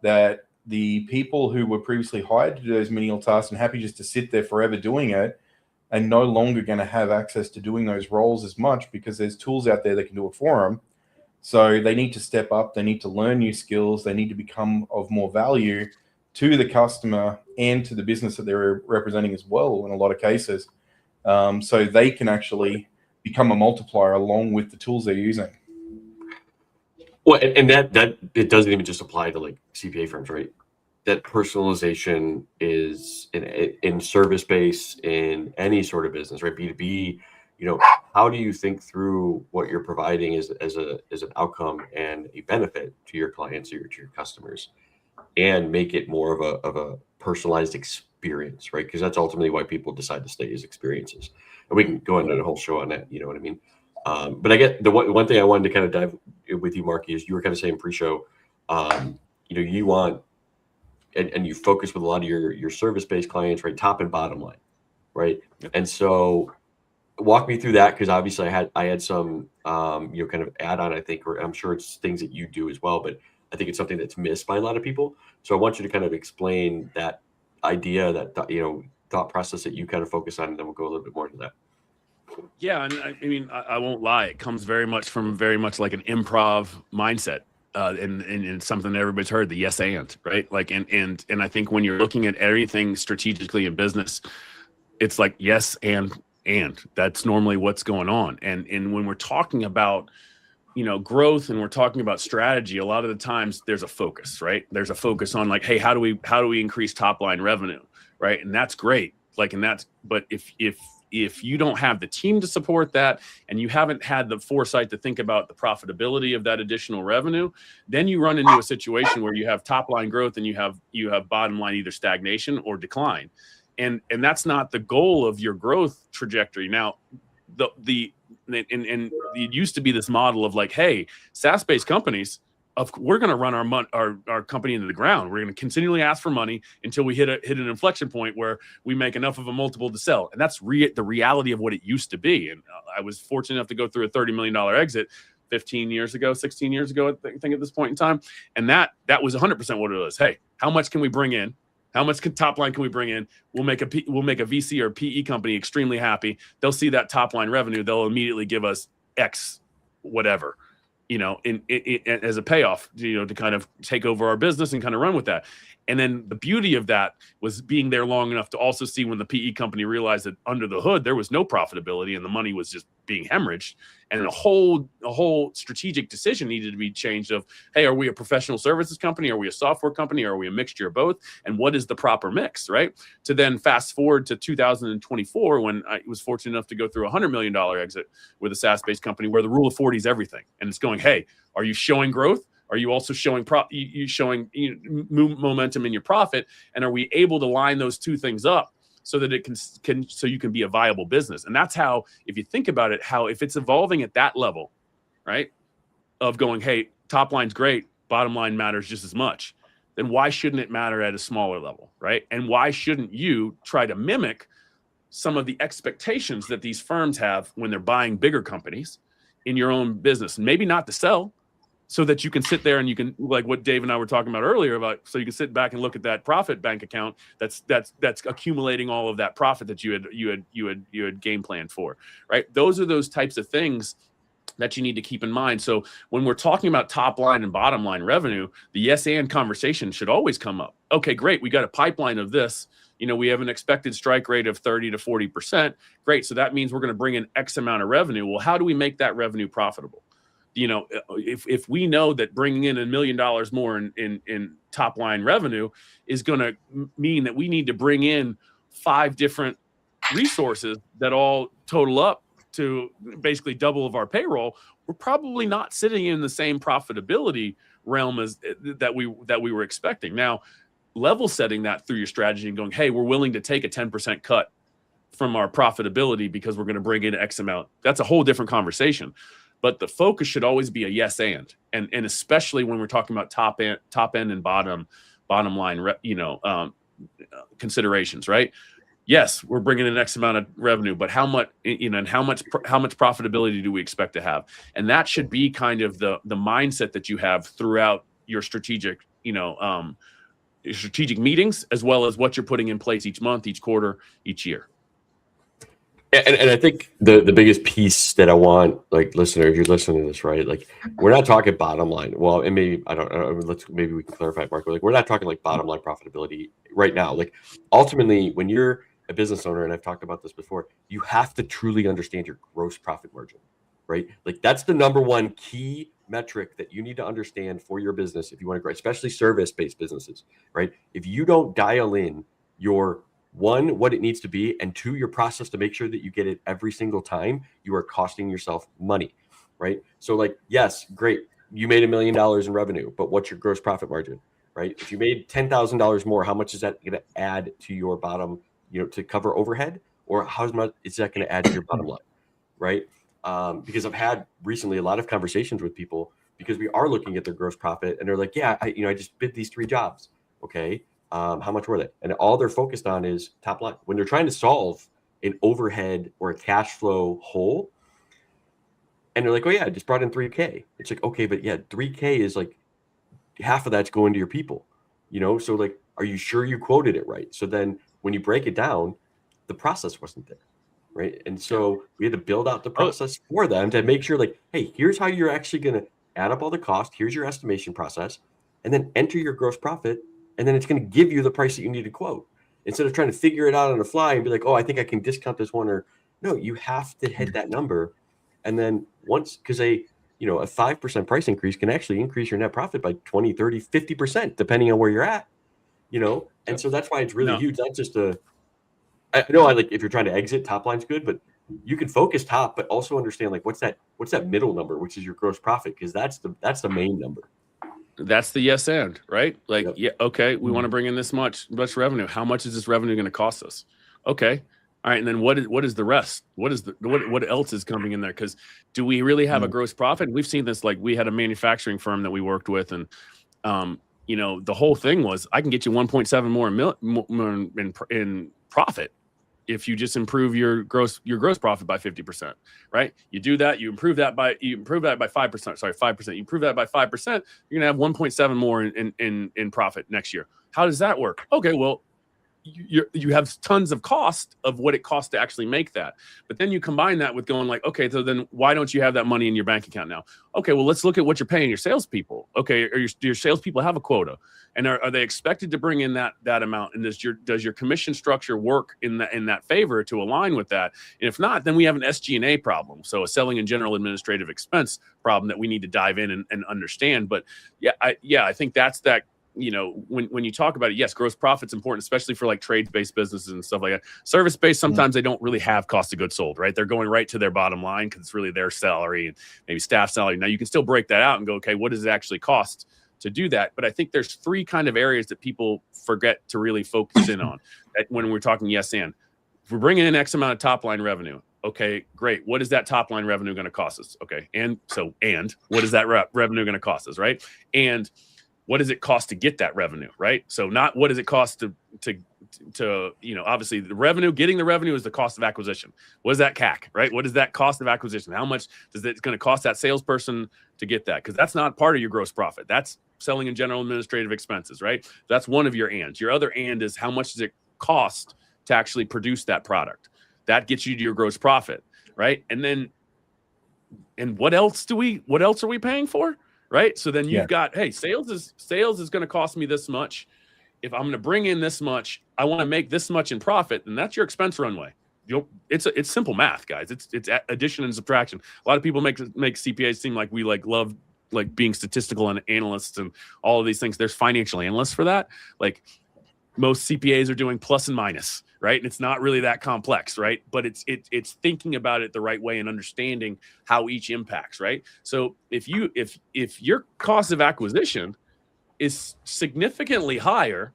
[SPEAKER 2] that the people who were previously hired to do those menial tasks and happy just to sit there forever doing it are no longer going to have access to doing those roles as much, because there's tools out there that can do it for them. So they need to step up. They need to learn new skills. They need to become of more value to the customer and to the business that they're representing as well in a lot of cases. So they can actually become a multiplier along with the tools they're using.
[SPEAKER 1] Well, and that it doesn't even just apply to like CPA firms, right? That personalization is in service base, in any sort of business, right? B2B, you know, how do you think through what you're providing as an outcome and a benefit to your clients or to your customers, and make it more of a personalized experience, right? Because that's ultimately why people decide to stay, as experiences. And we can go into a whole show on that, you know what I mean? But I get the one thing I wanted to kind of dive with you, Marky, is you were kind of saying pre-show, you know, you want, and you focus with a lot of your service-based clients, right? Top and bottom line, right? Yep. And so walk me through that, because obviously I had some, you know, kind of add on, I think, or I'm sure it's things that you do as well, but I think it's something that's missed by a lot of people. So I want you to kind of explain that idea, that, you know, thought process that you kind of focus on, and then we'll go a little bit more into that.
[SPEAKER 3] Yeah. And I mean, I won't lie. It comes very much like an improv mindset. And it's something that everybody's heard, the yes and, right? Like, and I think when you're looking at everything strategically in business, it's like yes and that's normally what's going on. And when we're talking about, you know, growth and we're talking about strategy, a lot of the times there's a focus, right? There's a focus on like, hey, how do we increase top line revenue, right? And that's great. Like, but if you don't have the team to support that, and you haven't had the foresight to think about the profitability of that additional revenue, then you run into a situation where you have top line growth and you have bottom line either stagnation or decline. And that's not the goal of your growth trajectory. Now, it used to be this model of like, hey, SaaS-based companies, we're going to run our company into the ground. We're going to continually ask for money until we hit an inflection point where we make enough of a multiple to sell. And that's the reality of what it used to be. And I was fortunate enough to go through a $30 million exit 16 years ago, I think at this point in time. And that was 100% what it was. Hey, how much can we bring in? How much top line can we bring in? We'll make a VC or PE company extremely happy. They'll see that top line revenue. They'll immediately give us X, whatever, as a payoff, to kind of take over our business and kind of run with that. And then the beauty of that was being there long enough to also see when the PE company realized that under the hood, there was no profitability and the money was just being hemorrhaged. And a whole strategic decision needed to be changed of, hey, are we a professional services company? Are we a software company? Are we a mixture of both? And what is the proper mix, right? To then fast forward to 2024, when I was fortunate enough to go through a $100 million exit with a SaaS-based company where the rule of 40 is everything. And it's going, hey, are you showing growth? Are you also showing momentum in your profit? And are we able to line those two things up so that it so you can be a viable business? And that's how, if you think about it, if it's evolving at that level, right, of going, hey, top line's great, bottom line matters just as much, then why shouldn't it matter at a smaller level, right? And why shouldn't you try to mimic some of the expectations that these firms have when they're buying bigger companies in your own business? And maybe not to sell, so that you can sit there and you can, like what Dave and I were talking about earlier, about, so you can sit back and look at that profit bank account that's accumulating all of that profit that you had game planned for, right? Those are those types of things that you need to keep in mind. So when we're talking about top line and bottom line revenue, the yes and conversation should always come up. Okay, great, we got a pipeline of this. We have an expected strike rate of 30 to 40%. Great, so that means we're going to bring in X amount of revenue. Well, how do we make that revenue profitable? If we know that bringing in $1 million more in top line revenue is going to mean that we need to bring in 5 different resources that all total up to basically double of our payroll, we're probably not sitting in the same profitability realm as that we were expecting. Now, level setting that through your strategy and going, hey, we're willing to take a 10% cut from our profitability because we're going to bring in X amount. That's a whole different conversation. But the focus should always be a yes and especially when we're talking about top end and bottom line, considerations, right? Yes, we're bringing in X amount of revenue, but how much, and how much profitability do we expect to have? And that should be kind of the mindset that you have throughout your strategic, strategic meetings, as well as what you're putting in place each month, each quarter, each year.
[SPEAKER 1] And I think the biggest piece that I want, like, listener, if you're listening to this, right, like, we're not talking bottom line. Well, and maybe maybe we can clarify, Mark. Like, we're not talking like bottom line profitability right now. Like, ultimately, when you're a business owner, and I've talked about this before, you have to truly understand your gross profit margin, right? Like, that's the number one key metric that you need to understand for your business if you want to grow, especially service-based businesses, right? If you don't dial in your, one, what it needs to be, and two, your process to make sure that you get it every single time, you are costing yourself money, right? So, like, yes, great, you made $1 million in revenue, but what's your gross profit margin, right? If you made $10,000 more, how much is that going to add to your bottom, to cover overhead, or how much is that going to add to your bottom line, right? Because I've had recently a lot of conversations with people because we are looking at their gross profit, and they're like, yeah, I just bid these 3 jobs, okay. How much were they? And all they're focused on is top line. When they're trying to solve an overhead or a cash flow hole, and they're like, oh yeah, I just brought in 3K. It's like, okay, but yeah, 3K is like half of that's going to your people, So, like, are you sure you quoted it right? So then when you break it down, the process wasn't there, right? And so we had to build out the process for them to make sure, like, hey, here's how you're actually going to add up all the cost. Here's your estimation process, and then enter your gross profit. And then it's going to give you the price that you need to quote, instead of trying to figure it out on the fly and be like, oh, I think I can discount this one. Or no, you have to hit that number. And then once, because a 5% price increase can actually increase your net profit by 20, 30, 50%, depending on where you're at, And so that's why it's really huge. Not just I know, like, if you're trying to exit, top line's good, but you can focus top, but also understand, like, what's that middle number, which is your gross profit, because that's the main number.
[SPEAKER 3] That's the yes and, right? Like,
[SPEAKER 1] Yep.
[SPEAKER 3] yeah, okay, we want to bring in this much revenue. How much is this revenue going to cost us? Okay. All right. And then what is the rest? What else is coming in there? Because do we really have a gross profit? We've seen this, like we had a manufacturing firm that we worked with, and you know, the whole thing was I can get you 1.7 more in profit if you just improve your gross profit by 50%, right? You do that, you improve that by 5%. Sorry, 5%. You improve that by 5%, you're gonna have 1.7 more in profit next year. How does that work? Okay, well, you have tons of cost of what it costs to actually make that, but then you combine that with going like, okay, so then why don't you have that money in your bank account now? Okay, well, let's look at what you're paying your salespeople. Okay, or your salespeople have a quota, and are they expected to bring in that amount? And does your commission structure work in that favor to align with that? And if not, then we have an SG&A problem, so a selling and general administrative expense problem that we need to dive in and understand. But I think that's that. You know, when you talk about it, yes, gross profit's important, especially for like trade-based businesses and stuff like that. Service-based, sometimes they don't really have cost of goods sold, right? They're going right to their bottom line because it's really their salary and maybe staff salary. Now you can still break that out and go, okay, what does it actually cost to do that? But I think there's three kind of areas that people forget to really focus in on when we're talking yes and. If we're bringing in X amount of top line revenue, okay, great. What is that top line revenue going to cost us? Okay, and what is that revenue going to cost us, right? And what does it cost to get that revenue, right? So not what does it cost to you know, obviously getting the revenue is the cost of acquisition. What is that CAC, right? What is that cost of acquisition? How much is it going to cost that salesperson to get that? Because that's not part of your gross profit. That's selling and general administrative expenses, right? That's one of your ands. Your other and is how much does it cost to actually produce that product? That gets you to your gross profit, right? And what else are we paying for? Right. So then you've got, hey, sales is going to cost me this much. If I'm going to bring in this much, I want to make this much in profit, and that's your expense runway. It's simple math, guys. It's addition and subtraction. A lot of people make CPAs seem like we love being statistical and analysts and all of these things. There's financial analysts for that. Like most CPAs are doing plus and minus, right? And it's not really that complex, right? But it's thinking about it the right way and understanding how each impacts, right? So if your cost of acquisition is significantly higher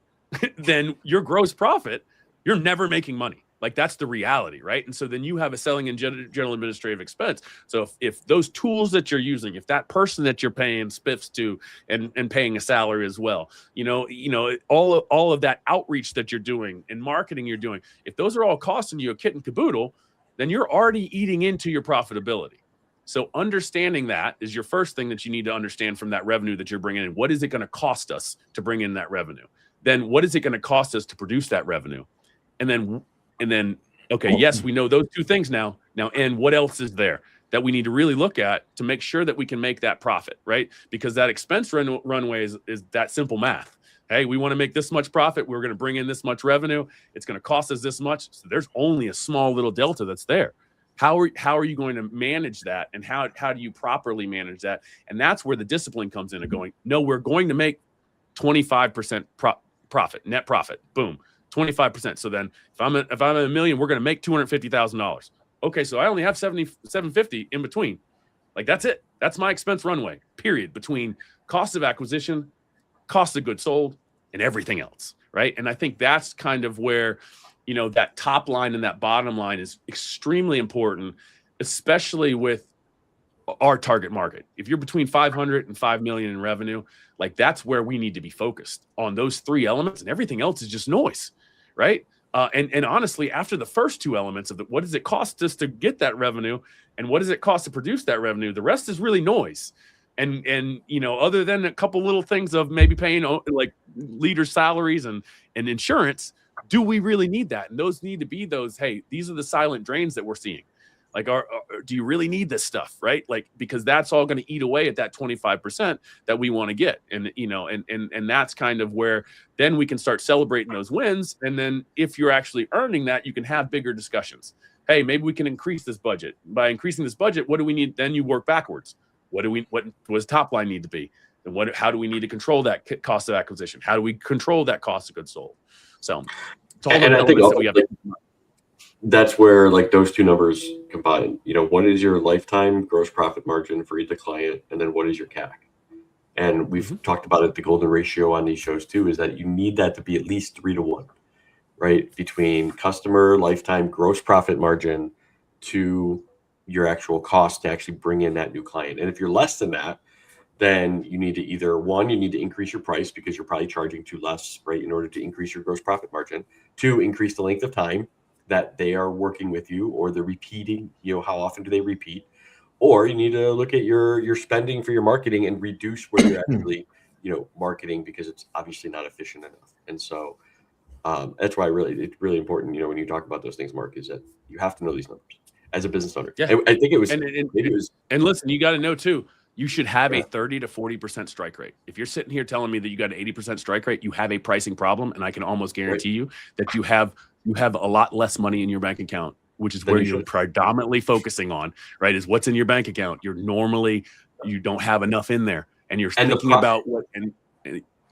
[SPEAKER 3] than your gross profit, you're never making money. Like that's the reality, right? And so then you have a selling and general administrative expense. So if those tools that you're using, if that person that you're paying spiffs to and paying a salary as well, you know, all of that outreach that you're doing and marketing you're doing, if those are all costing you a kit and caboodle, then you're already eating into your profitability. So understanding that is your first thing that you need to understand from that revenue that you're bringing in. What is it going to cost us to bring in that revenue? Then what is it going to cost us to produce that revenue? And then, okay, yes, we know those two things now. And what else is there that we need to really look at to make sure that we can make that profit, right? Because that expense runway is that simple math. Hey, we want to make this much profit. We're going to bring in this much revenue. It's going to cost us this much. So there's only a small little delta that's there. How are you going to manage that? And how do you properly manage that? And that's where the discipline comes in and going, no, we're going to make 25% profit, net profit. Boom. 25%. So then if I'm at $1 million, we're going to make $250,000. Okay. So I only have $750 in between. Like that's it. That's my expense runway, period, between cost of acquisition, cost of goods sold, and everything else. Right. And I think that's kind of where, you know, that top line and that bottom line is extremely important, especially with our target market. If you're between 500 and 5 million in revenue, like that's where we need to be focused on those three elements, and everything else is just noise. Right. And honestly, after the first two elements of what does it cost us to get that revenue and what does it cost to produce that revenue, the rest is really noise. And you know, other than a couple little things of maybe paying like leader salaries and insurance, do we really need that? And those need to be those, hey, these are the silent drains that we're seeing. Like, do you really need this stuff, right? Like, because that's all going to eat away at that 25% that we want to get. And, you know, and that's kind of where then we can start celebrating those wins. And then if you're actually earning that, you can have bigger discussions. Hey, maybe we can increase this budget. By increasing this budget, what do we need? Then you work backwards. What does top line need to be? And how do we need to control that cost of acquisition? How do we control that cost of goods sold? So it's all the elements that we have.
[SPEAKER 1] That's where like those two numbers combine. You know, what is your lifetime gross profit margin for each client, and then what is your CAC? And we've talked about it, the golden ratio on these shows too, is that you need that to be at least 3 to 1, right? Between customer lifetime gross profit margin to your actual cost to actually bring in that new client. And if you're less than that, then you need to either, one, you need to increase your price because you're probably charging too less, right, in order to increase your gross profit margin. 2, increase the length of time that they are working with you, or they're repeating, how often do they repeat? Or you need to look at your spending for your marketing and reduce where you're actually, marketing, because it's obviously not efficient enough. And so that's why it's really important, when you talk about those things, Mark, is that you have to know these numbers as a business owner.
[SPEAKER 3] Yeah.
[SPEAKER 1] I think it was,
[SPEAKER 3] and listen, you got to know too, you should have a 30 to 40% strike rate. If you're sitting here telling me that you got an 80% strike rate, you have a pricing problem, and I can almost guarantee you that you have a lot less money in your bank account, which is where you're predominantly focusing on, right? Is what's in your bank account. You don't have enough in there, and you're thinking about what. And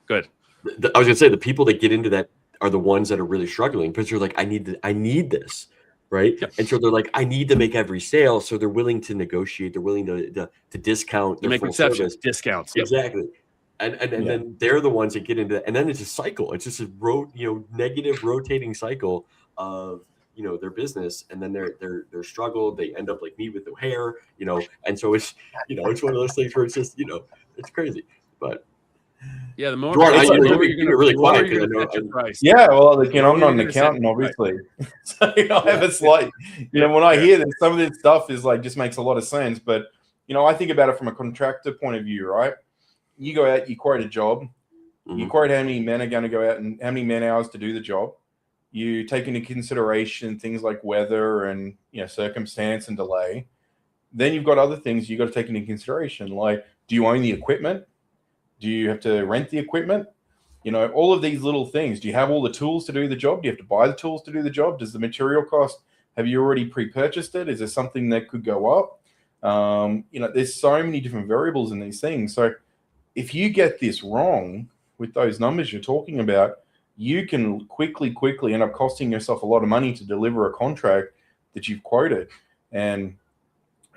[SPEAKER 3] good.
[SPEAKER 1] I was gonna say, the people that get into that are the ones that are really struggling, because you're like, I need this. Right. Yep. And so they're like, I need to make every sale. So they're willing to negotiate. They're willing to discount.
[SPEAKER 3] They make exceptions, discounts.
[SPEAKER 1] Yep. Exactly. And then they're the ones that get into that. And then it's a cycle. It's just a negative rotating cycle of, their business. And then they're struggled. They end up like me with no hair, and so it's, it's one of those things where it's just, it's crazy. But
[SPEAKER 3] yeah, the more
[SPEAKER 1] you're really quiet.
[SPEAKER 2] Yeah, well, I'm not an accountant, obviously. So I have a slight, when I hear that some of this stuff is like, just makes a lot of sense. But I think about it from a contractor point of view, right? You go out, you quote a job, you quote how many men are going to go out and how many man hours to do the job. You take into consideration things like weather and circumstance and delay. Then you've got other things you got to take into consideration, like, do you own the equipment? Do you have to rent the equipment? All of these little things. Do you have all the tools to do the job? Do you have to buy the tools to do the job? Does the material cost, have you already pre-purchased it? Is there something that could go up? There's so many different variables in these things. So if you get this wrong with those numbers you're talking about, you can quickly end up costing yourself a lot of money to deliver a contract that you've quoted. And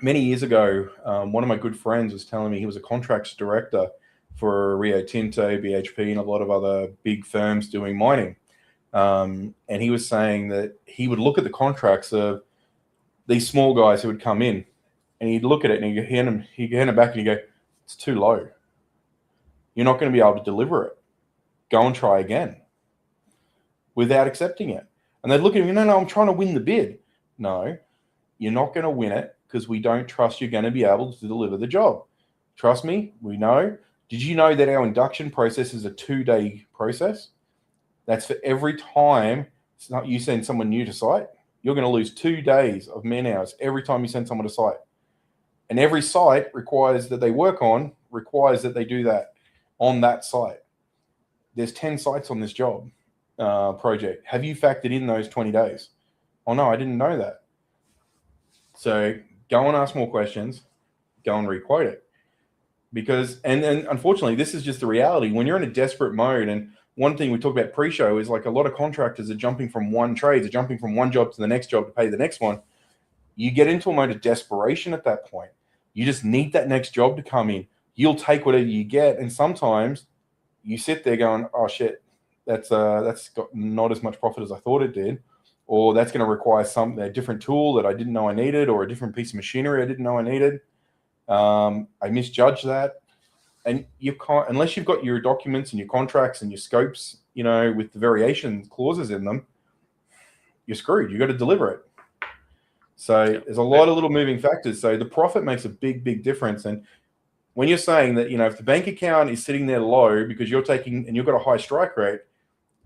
[SPEAKER 2] many years ago, one of my good friends was telling me, he was a contracts director for Rio Tinto, BHP, and a lot of other big firms doing mining. And he was saying that he would look at the contracts of these small guys who would come in, and he'd look at it and he'd hand it back and he'd go, it's too low. You're not going to be able to deliver it. Go and try again, without accepting it. And they'd look at him, no, I'm trying to win the bid. No, you're not going to win it, because we don't trust you're going to be able to deliver the job. Trust me, we know. Did you know that our induction process is a 2-day process? That's for every time you send someone new to site. You're going to lose 2 days of man hours every time you send someone to site. And every site requires that they do that on that site. There's 10 sites on this job project. Have you factored in those 20 days? Oh, no, I didn't know that. So go and ask more questions. Go and requote it. Because, and unfortunately, this is just the reality. When you're in a desperate mode, and one thing we talk about pre-show is like a lot of contractors are jumping from one trade, they're jumping from one job to the next job to pay the next one. You get into a mode of desperation at that point. You just need that next job to come in. You'll take whatever you get. And sometimes you sit there going, oh shit, that's got not as much profit as I thought it did. Or that's going to require a different tool that I didn't know I needed, or a different piece of machinery I didn't know I needed. I misjudged that. And you can't, unless you've got your documents and your contracts and your scopes, with the variation clauses in them, you're screwed. You got to deliver it. So there's a lot of little moving factors. So the profit makes a big, big difference. And when you're saying that, if the bank account is sitting there low because you've got a high strike rate,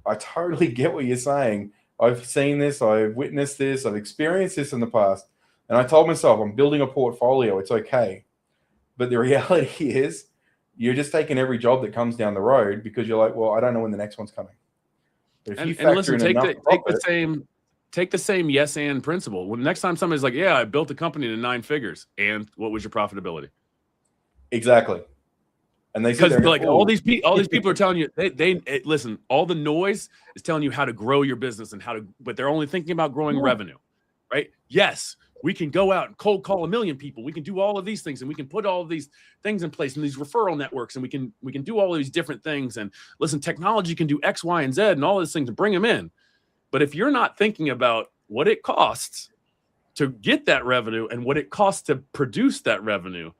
[SPEAKER 2] I totally get what you're saying. I've seen this, I've witnessed this, I've experienced this in the past. And I told myself, I'm building a portfolio. It's okay. But the reality is, you're just taking every job that comes down the road because you're like, well, I don't know when the next one's coming. But if you factor in
[SPEAKER 3] take the same yes and principle. When next time somebody's like, yeah, I built a company to 9 figures, and what was your profitability?
[SPEAKER 2] Exactly. And they said,
[SPEAKER 3] like, all these people are telling you, listen, all the noise is telling you how to grow your business and but they're only thinking about growing revenue, right? Yes, we can go out and cold call 1 million people. We can do all of these things, and we can put all of these things in place and these referral networks, and we can do all of these different things. And listen, technology can do X, Y, and Z and all these things to bring them in. But if you're not thinking about what it costs to get that revenue and what it costs to produce that revenue,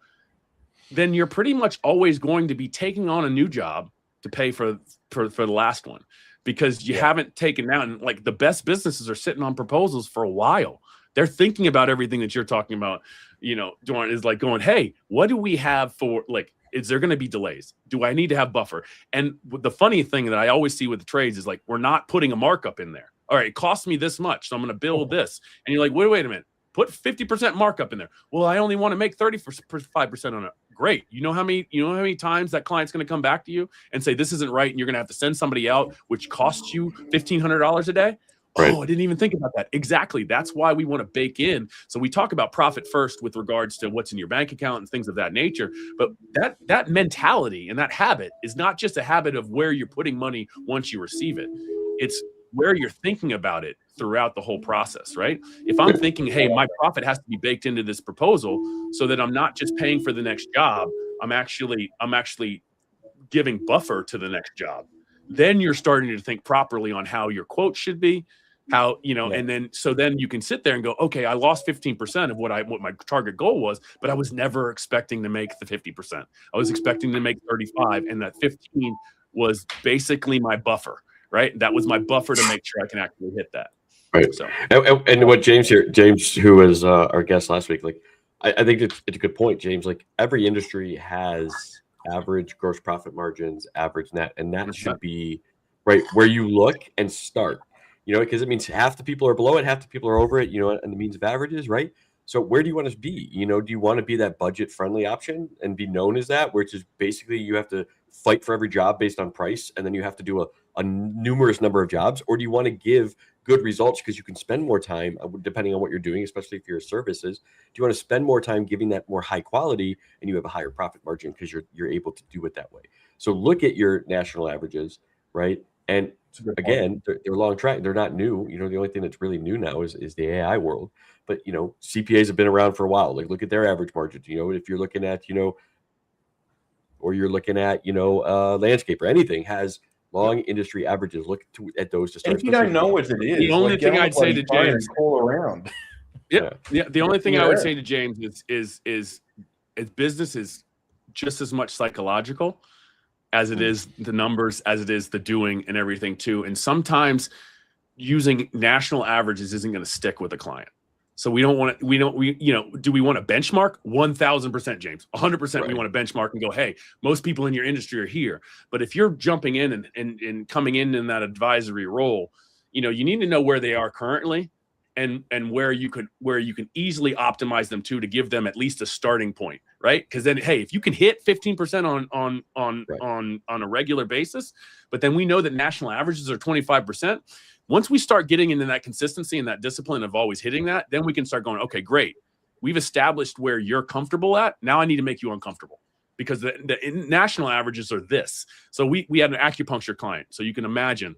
[SPEAKER 3] then you're pretty much always going to be taking on a new job to pay for the last one, because you haven't taken out. And like the best businesses are sitting on proposals for a while. They're thinking about everything that you're talking about, doing, is like going, hey, what do we have for, like, is there going to be delays? Do I need to have buffer? And the funny thing that I always see with the trades is like, we're not putting a markup in there. All right, it costs me this much, so I'm going to build this. And you're like, wait a minute, put 50% markup in there. Well, I only want to make 35% on it. Great. You know how many times that client's going to come back to you and say, this isn't right, and you're going to have to send somebody out, which costs you $1,500 a day? Right. Oh, I didn't even think about that. Exactly. That's why we want to bake in. So we talk about profit first with regards to what's in your bank account and things of that nature. But that mentality and that habit is not just a habit of where you're putting money once you receive it. It's where you're thinking about it throughout the whole process, right? If I'm thinking, hey, my profit has to be baked into this proposal so that I'm not just paying for the next job, I'm actually giving buffer to the next job. Then you're starting to think properly on how your quote should be, how, and then you can sit there and go, okay, I lost 15% of what my target goal was, but I was never expecting to make the 50%. I was expecting to make 35, and that 15 was basically my buffer, right? That was my buffer to make sure I can actually hit that.
[SPEAKER 1] Right. So, and what James, who was our guest last week, like, I think it's a good point, James. Like, every industry has average gross profit margins, average net, and that should be right where you look and start. Because it means half the people are below it, half the people are over it, and the means of averages, right? So where do you want to be? Do you want to be that budget-friendly option and be known as that, which is basically you have to fight for every job based on price, and then you have to do a numerous number of jobs? Or do you want to give good results because you can spend more time, depending on what you're doing, especially if you're services? Do you want to spend more time giving that more high quality, and you have a higher profit margin because you're able to do it that way? So look at your national averages, right? And again, they're long track. They're not new. The only thing that's really new now is the AI world. But, CPAs have been around for a while. Like, look at their average margins. If you're looking at, or you're looking at, landscape or anything has long industry averages. Look at those to start.
[SPEAKER 2] And if you don't know what it is,
[SPEAKER 3] the only thing I'd say to James,
[SPEAKER 2] call around.
[SPEAKER 3] Yeah. The only thing I would say to James is business is just as much psychological as it is the numbers, as it is the doing and everything too. And sometimes using national averages isn't going to stick with a client. So do we want to benchmark? 1000%, James, 100%. Right. We want to benchmark and go, hey, most people in your industry are here. But if you're jumping in and coming in that advisory role, you need to know where they are currently and where you can easily optimize them to give them at least a starting point, right? Because then, hey, if you can hit 15% on a regular basis, but then we know that national averages are 25%. Once we start getting into that consistency and that discipline of always hitting that, then we can start going, okay, great. We've established where you're comfortable at. Now I need to make you uncomfortable, because the national averages are this. So we had an acupuncture client. So you can imagine,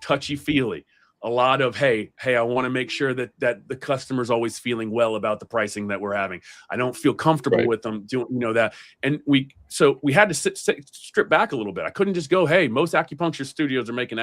[SPEAKER 3] touchy-feely. A lot of, hey, I want to make sure that the customer's always feeling well about the pricing that we're having. I don't feel comfortable with them doing, that. And we had to strip back a little bit. I couldn't just go, hey, most acupuncture studios are making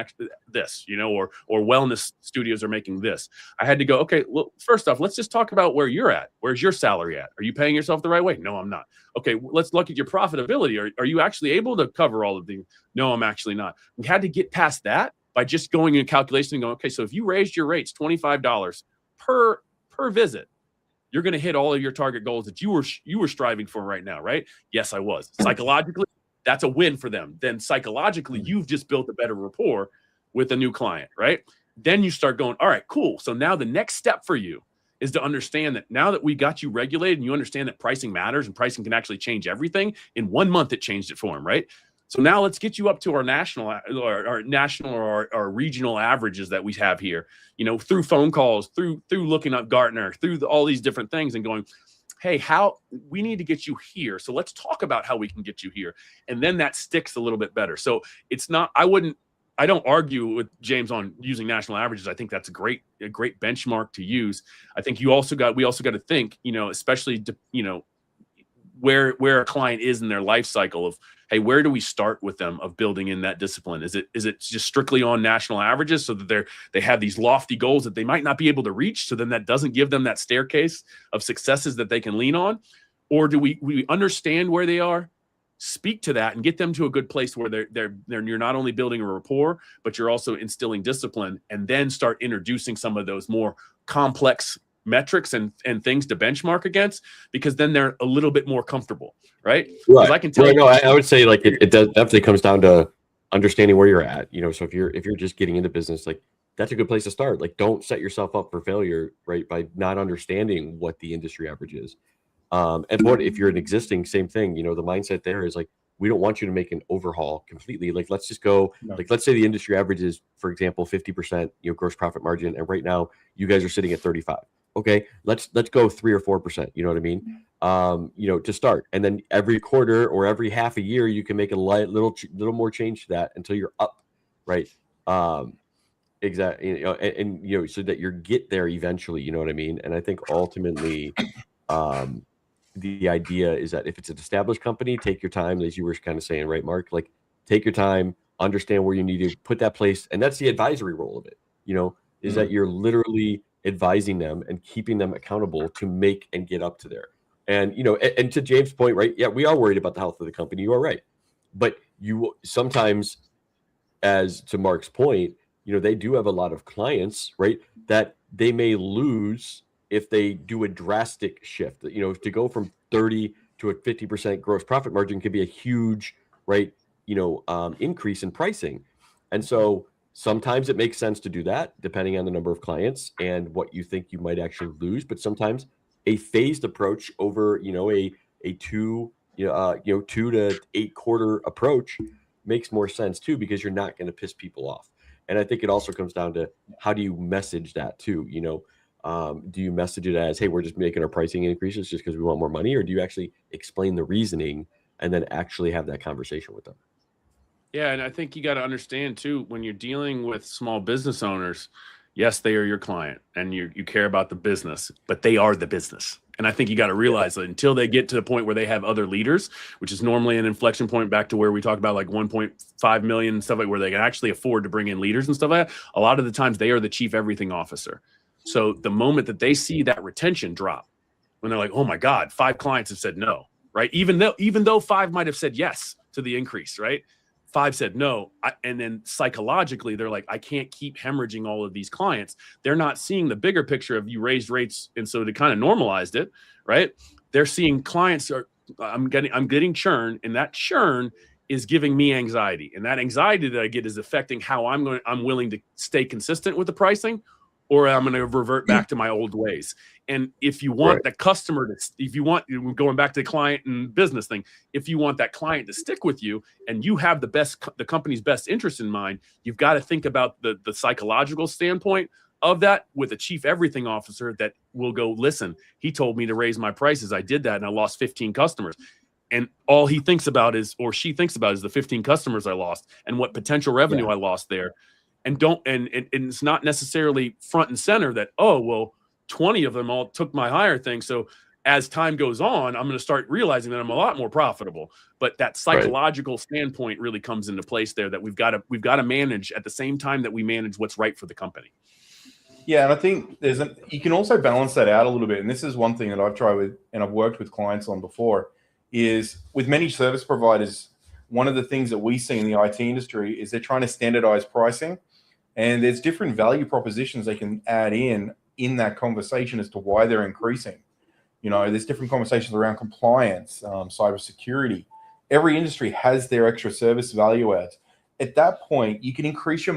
[SPEAKER 3] this, or wellness studios are making this. I had to go, okay, well, first off, let's just talk about where you're at. Where's your salary at? Are you paying yourself the right way? No, I'm not. Okay, let's look at your profitability. Are you actually able to cover all of the? No, I'm actually not. We had to get past that by just going in calculation and going, okay, so if you raised your rates $25 per visit, you're going to hit all of your target goals that you were striving for right now, right? Yes, I was. Psychologically, that's a win for them. Then psychologically, you've just built a better rapport with a new client, right? Then you start going, all right, cool. So now the next step for you is to understand that now that we got you regulated and you understand that pricing matters and pricing can actually change everything, in 1 month it changed it for them, right? So now let's get you up to our national or regional averages that we have here, through phone calls, through looking up Gartner, through all these different things and going, hey, we need to get you here. So let's talk about how we can get you here. And then that sticks a little bit better. So it's not, I wouldn't I don't argue with James on using national averages. I think that's a great benchmark to use. I think we also got to think, especially where a client is in their life cycle of, hey, where do we start with them of building in that discipline? Is it just strictly on national averages so that they have these lofty goals that they might not be able to reach, so then that doesn't give them that staircase of successes that they can lean on? Or do we understand where they are, speak to that, and get them to a good place where you're not only building a rapport, but you're also instilling discipline, and then start introducing some of those more complex metrics and things to benchmark against, because then they're a little bit more comfortable, right?
[SPEAKER 1] Right.
[SPEAKER 3] I can tell you,
[SPEAKER 1] I would say like it definitely comes down to understanding where you're at. So if you're just getting into business, like that's a good place to start. Like, don't set yourself up for failure, right, by not understanding what the industry average is. And what if you're an existing, same thing, the mindset there is like, we don't want you to make an overhaul completely. Like, let's just go, like, let's say the industry average is, for example, 50%, gross profit margin. And right now you guys are sitting at 35. Okay. Let's go 3 or 4%. You know what I mean? To start. And then every quarter or every half a year, you can make a little more change to that until you're up. Right. Exactly. So that you get there eventually, you know what I mean? And I think ultimately, the idea is that if it's an established company, take your time, as you were kind of saying, right, Mark? Like, take your time, understand where you need to put that place. And that's the advisory role of it, is that you're literally advising them and keeping them accountable to make and get up to there. And, and to James' point, right? Yeah, we are worried about the health of the company. You are right. But you sometimes, as to Mark's point, they do have a lot of clients, right, that they may lose if they do a drastic shift. To go from 30 to a 50% gross profit margin could be a huge, right, increase in pricing. And so sometimes it makes sense to do that depending on the number of clients and what you think you might actually lose. But sometimes a phased approach over, a 2 to 8 quarter approach makes more sense too, because you're not going to piss people off. And I think it also comes down to, how do you message that too? Do you message it as, hey, we're just making our pricing increases just because we want more money? Or do you actually explain the reasoning and then actually have that conversation with them?
[SPEAKER 3] Yeah. And I think you got to understand too, when you're dealing with small business owners, yes, they are your client and you care about the business, but they are the business. And I think you got to realize that until they get to the point where they have other leaders, which is normally an inflection point back to where we talk about like 1.5 million and stuff, like where they can actually afford to bring in leaders and stuff like that. A lot of the times they are the chief everything officer. So the moment that they see that retention drop, when they're like, oh my God, 5 clients have said no, right? Even though 5 might have said yes to the increase, right? 5 said no. And then psychologically, they're like, I can't keep hemorrhaging all of these clients. They're not seeing the bigger picture of you raised rates. And so they kind of normalized it, right? They're seeing clients I'm getting churn, and that churn is giving me anxiety. And that anxiety that I get is affecting how I'm willing to stay consistent with the pricing, or I'm going to revert back to my old ways. And if you want the customer going back to the client and business thing, if you want that client to stick with you and you have the company's best interest in mind, you've got to think about the psychological standpoint of that with a chief everything officer that will go, listen, he told me to raise my prices. I did that and I lost 15 customers. And all he thinks about is, or she thinks about is the 15 customers I lost and what potential revenue I lost there. And it's not necessarily front and center that, oh, well, 20 of them all took my higher thing. So as time goes on, I'm going to start realizing that I'm a lot more profitable. But that psychological standpoint really comes into place there, that we've got to manage at the same time that we manage what's right for the company.
[SPEAKER 2] Yeah, and I think you can also balance that out a little bit. And this is one thing that I've tried with, and I've worked with clients on before, is with many service providers, one of the things that we see in the IT industry is they're trying to standardize pricing. And there's different value propositions they can add in that conversation as to why they're increasing. There's different conversations around compliance, cybersecurity. Every industry has their extra service value adds. At that point, you can increase your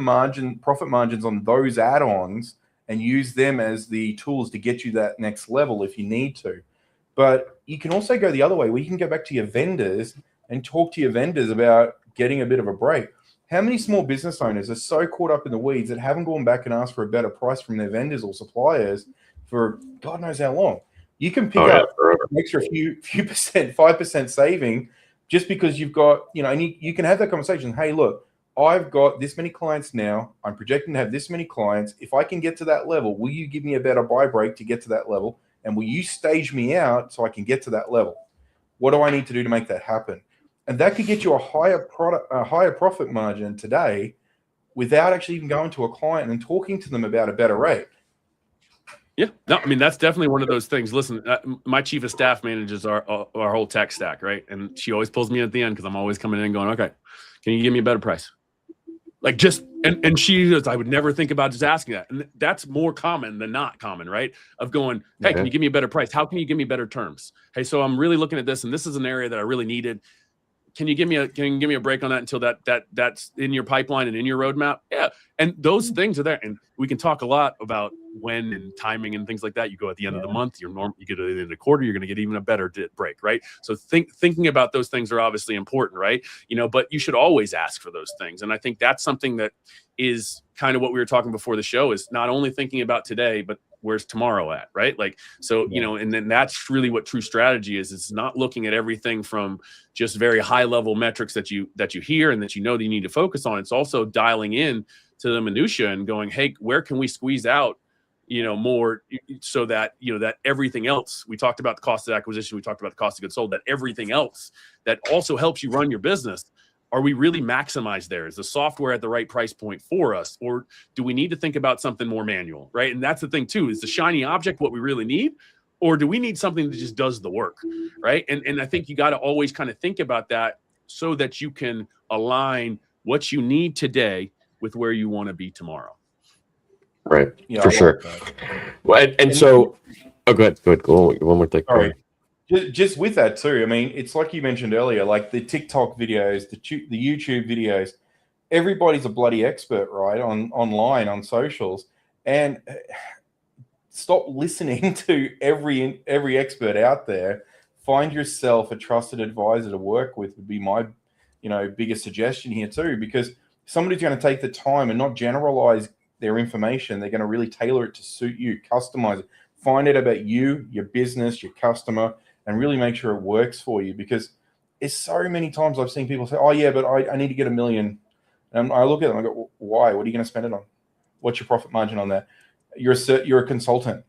[SPEAKER 2] profit margins on those add-ons and use them as the tools to get you that next level if you need to. But you can also go the other way, where you can go back to your vendors and talk to your vendors about getting a bit of a break. How many small business owners are so caught up in the weeds that haven't gone back and asked for a better price from their vendors or suppliers for God knows how long? You can pick up an extra few percent, 5% saving, just because you've got, and you can have that conversation. Hey, look, I've got this many clients now. I'm projecting to have this many clients. If I can get to that level, will you give me a better buy break to get to that level? And will you stage me out so I can get to that level? What do I need to do to make that happen? And that could get you a higher profit margin today without actually even going to a client and talking to them about a better rate.
[SPEAKER 3] Yeah, no, I mean, that's definitely one of those things. Listen, my chief of staff manages our whole tech stack, right? And she always pulls me in at the end because I'm always coming in going, okay, can you give me a better price? Like just, and she goes, I would never think about just asking that. And that's more common than not common, right? Of going, hey, can you give me a better price? How can you give me better terms? Hey, so I'm really looking at this, and this is an area that I really needed. Can you give me a break on that until that's in your pipeline and in your roadmap? Yeah. And those things are there. And we can talk a lot about when and timing and things like that. You go at the end of the month, you get to the end of the quarter, you're going to get even a better break, right? So thinking about those things are obviously important, right? But you should always ask for those things. And I think that's something that is kind of what we were talking before the show, is not only thinking about today, but where's tomorrow at, right? Like, so, and then that's really what true strategy is. It's not looking at everything from just very high level metrics that you hear and that you need to focus on. It's also dialing in to the minutia and going, hey, where can we squeeze out, more, so that, that everything else, we talked about the cost of acquisition, we talked about the cost of goods sold, that everything else that also helps you run your business, are we really maximized there? Is the software at the right price point for us? Or do we need to think about something more manual, right? And that's the thing too, is the shiny object what we really need? Or do we need something that just does the work, right? And I think you got to always kind of think about that so that you can align what you need today with where you want to be tomorrow.
[SPEAKER 1] Right, for sure. Well, and so, go ahead. Go one more thing.
[SPEAKER 2] Sorry. Just with that too, I mean, it's like you mentioned earlier, like the TikTok videos, the YouTube videos, everybody's a bloody expert, right? Online, on socials. And stop listening to every expert out there. Find yourself a trusted advisor to work with would be my, biggest suggestion here too, because somebody's going to take the time and not generalize their information. They're going to really tailor it to suit you, customize it, find out about you, your business, your customer, and really make sure it works for you. Because it's so many times I've seen people say, oh yeah, but I need to get $1 million. And I look at them, I go, why? What are you going to spend it on? What's your profit margin on that? You're a consultant.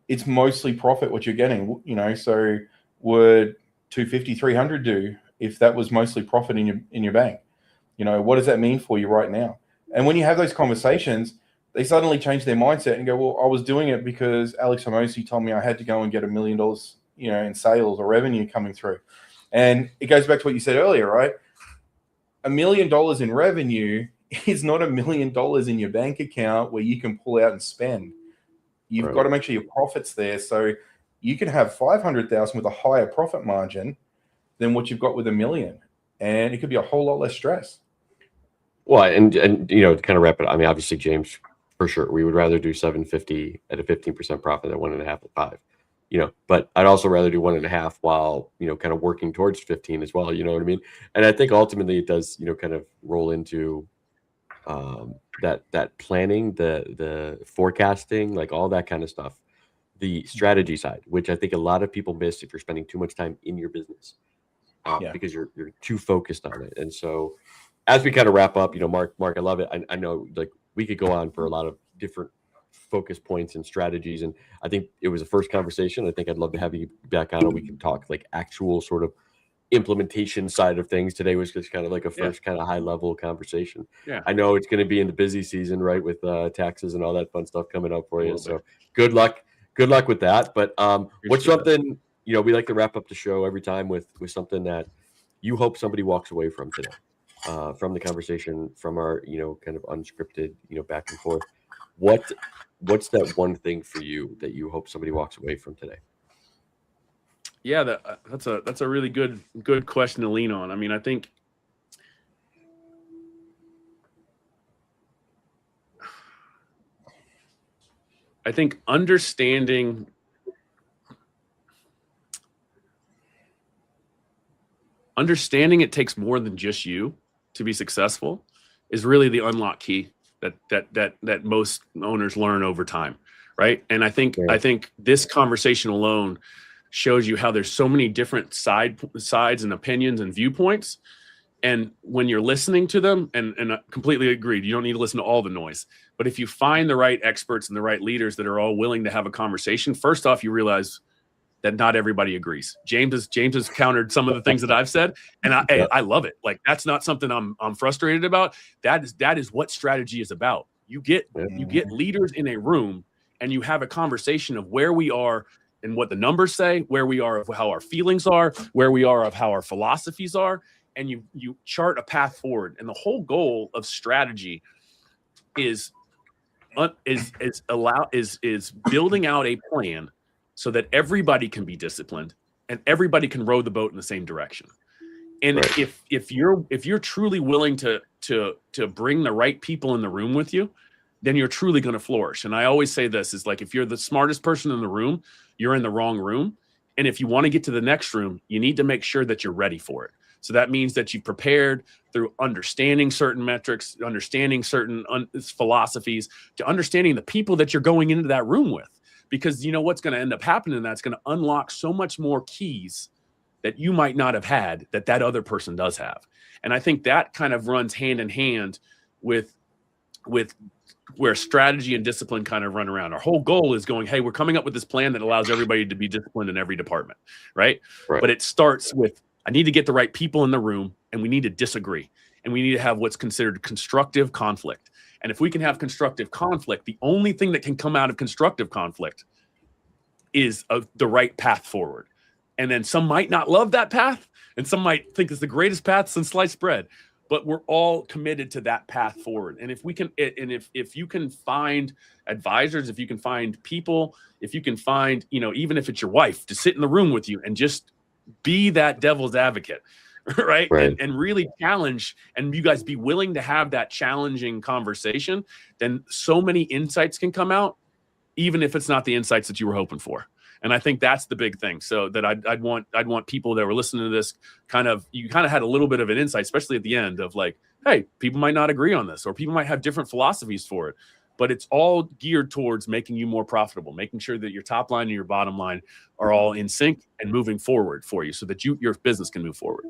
[SPEAKER 2] It's mostly profit what you're getting, so would 250, 300 do if that was mostly profit in your bank? What does that mean for you right now? And when you have those conversations, they suddenly change their mindset and go, well, I was doing it because Alex Hormozi told me I had to go and get $1 million, in sales or revenue coming through. And it goes back to what you said earlier, right? $1 million in revenue is not $1 million in your bank account where you can pull out and spend. You've got to make sure your profit's there. So you can have 500,000 with a higher profit margin than what you've got with $1 million. And it could be a whole lot less stress.
[SPEAKER 1] Well, and to kind of wrap it, I mean, obviously, James, for sure, we would rather do 750 at a 15% profit than 1.5 at 5. But I'd also rather do 1.5 while, kind of working towards 15 as well. You know what I mean? And I think ultimately it does, kind of roll into that planning, the forecasting, like all that kind of stuff, the strategy side, which I think a lot of people miss if you're spending too much time in your business because you're too focused on it. And so as we kind of wrap up, Mark, I love it. I know like we could go on for a lot of different focus points and strategies. And I think it was a first conversation. I think I'd love to have you back on and we can talk like actual sort of implementation side of things. Today was just kind of like a first kind of high level conversation. Yeah. I know it's going to be in the busy season, right? With taxes and all that fun stuff coming up for you. So good luck with that. But what's something, we like to wrap up the show every time with something that you hope somebody walks away from today, from the conversation, from our, kind of unscripted, back and forth. What's that one thing for you that you hope somebody walks away from today?
[SPEAKER 3] Yeah, that's a really good question to lean on. I mean, I think understanding it takes more than just you to be successful is really the unlock key that most owners learn over time, right? And I think this conversation alone shows you how there's so many different sides and opinions and viewpoints, And when you're listening to them, and I completely agreed, you don't need to listen to all the noise. But if you find the right experts and the right leaders that are all willing to have a conversation, first off, you realize that not everybody agrees. James has countered some of the things that I've said, and I love it. Like, that's not something I'm frustrated about. That is what strategy is about. You get leaders in a room, and you have a conversation of where we are and what the numbers say, where we are of how our feelings are, where we are of how our philosophies are, and you chart a path forward. And the whole goal of strategy is building out a plan so that everybody can be disciplined and everybody can row the boat in the same direction. And if you're truly willing to bring the right people in the room with you, then you're truly going to flourish. And I always say this is like, if you're the smartest person in the room, you're in the wrong room. And if you want to get to the next room, you need to make sure that you're ready for it. So that means that you've prepared through understanding certain metrics, understanding certain philosophies, to understanding the people that you're going into that room with. Because you know what's going to end up happening, that's going to unlock so much more keys that you might not have had that other person does have. And I think that kind of runs hand in hand with where strategy and discipline kind of run around. Our whole goal is going, hey, we're coming up with this plan that allows everybody to be disciplined in every department, right? But it starts with, I need to get the right people in the room, and we need to disagree. And we need to have what's considered constructive conflict. And if we can have constructive conflict, the only thing that can come out of constructive conflict is the right path forward. And then some might not love that path, and some might think it's the greatest path since sliced bread. But we're all committed to that path forward. And if we can, and if you can find advisors, if you can find people, if you can find, even if it's your wife, to sit in the room with you and just be that devil's advocate, right? And really challenge, and you guys be willing to have that challenging conversation, then so many insights can come out, even if it's not the insights that you were hoping for. And I think that's the big thing. So that I'd want people that were listening to this you had a little bit of an insight, especially at the end, of like, hey, people might not agree on this, or people might have different philosophies for it, but it's all geared towards making you more profitable, making sure that your top line and your bottom line are all in sync and moving forward for you, so that your business can move forward.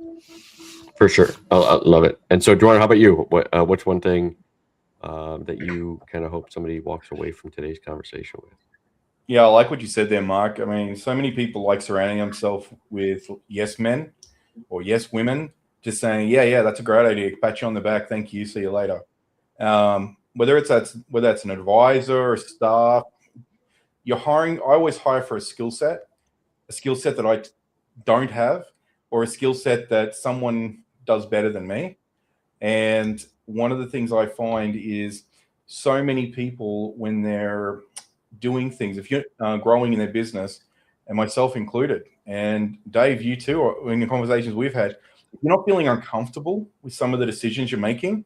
[SPEAKER 1] For sure. I love it. And so, Jordan, how about you? What's one thing that you kind of hope somebody walks away from today's conversation with?
[SPEAKER 2] Yeah, I like what you said there, Mark. I mean, so many people like surrounding themselves with yes men or yes women, just saying, yeah, that's a great idea. Pat you on the back. Thank you. See you later. Whether it's an advisor or staff, you're hiring. I always hire for a skill set that I don't have, or a skill set that someone does better than me. And one of the things I find is so many people, when they're doing things, if you're growing in their business, and myself included, and Dave, you too, or in the conversations we've had, if you're not feeling uncomfortable with some of the decisions you're making,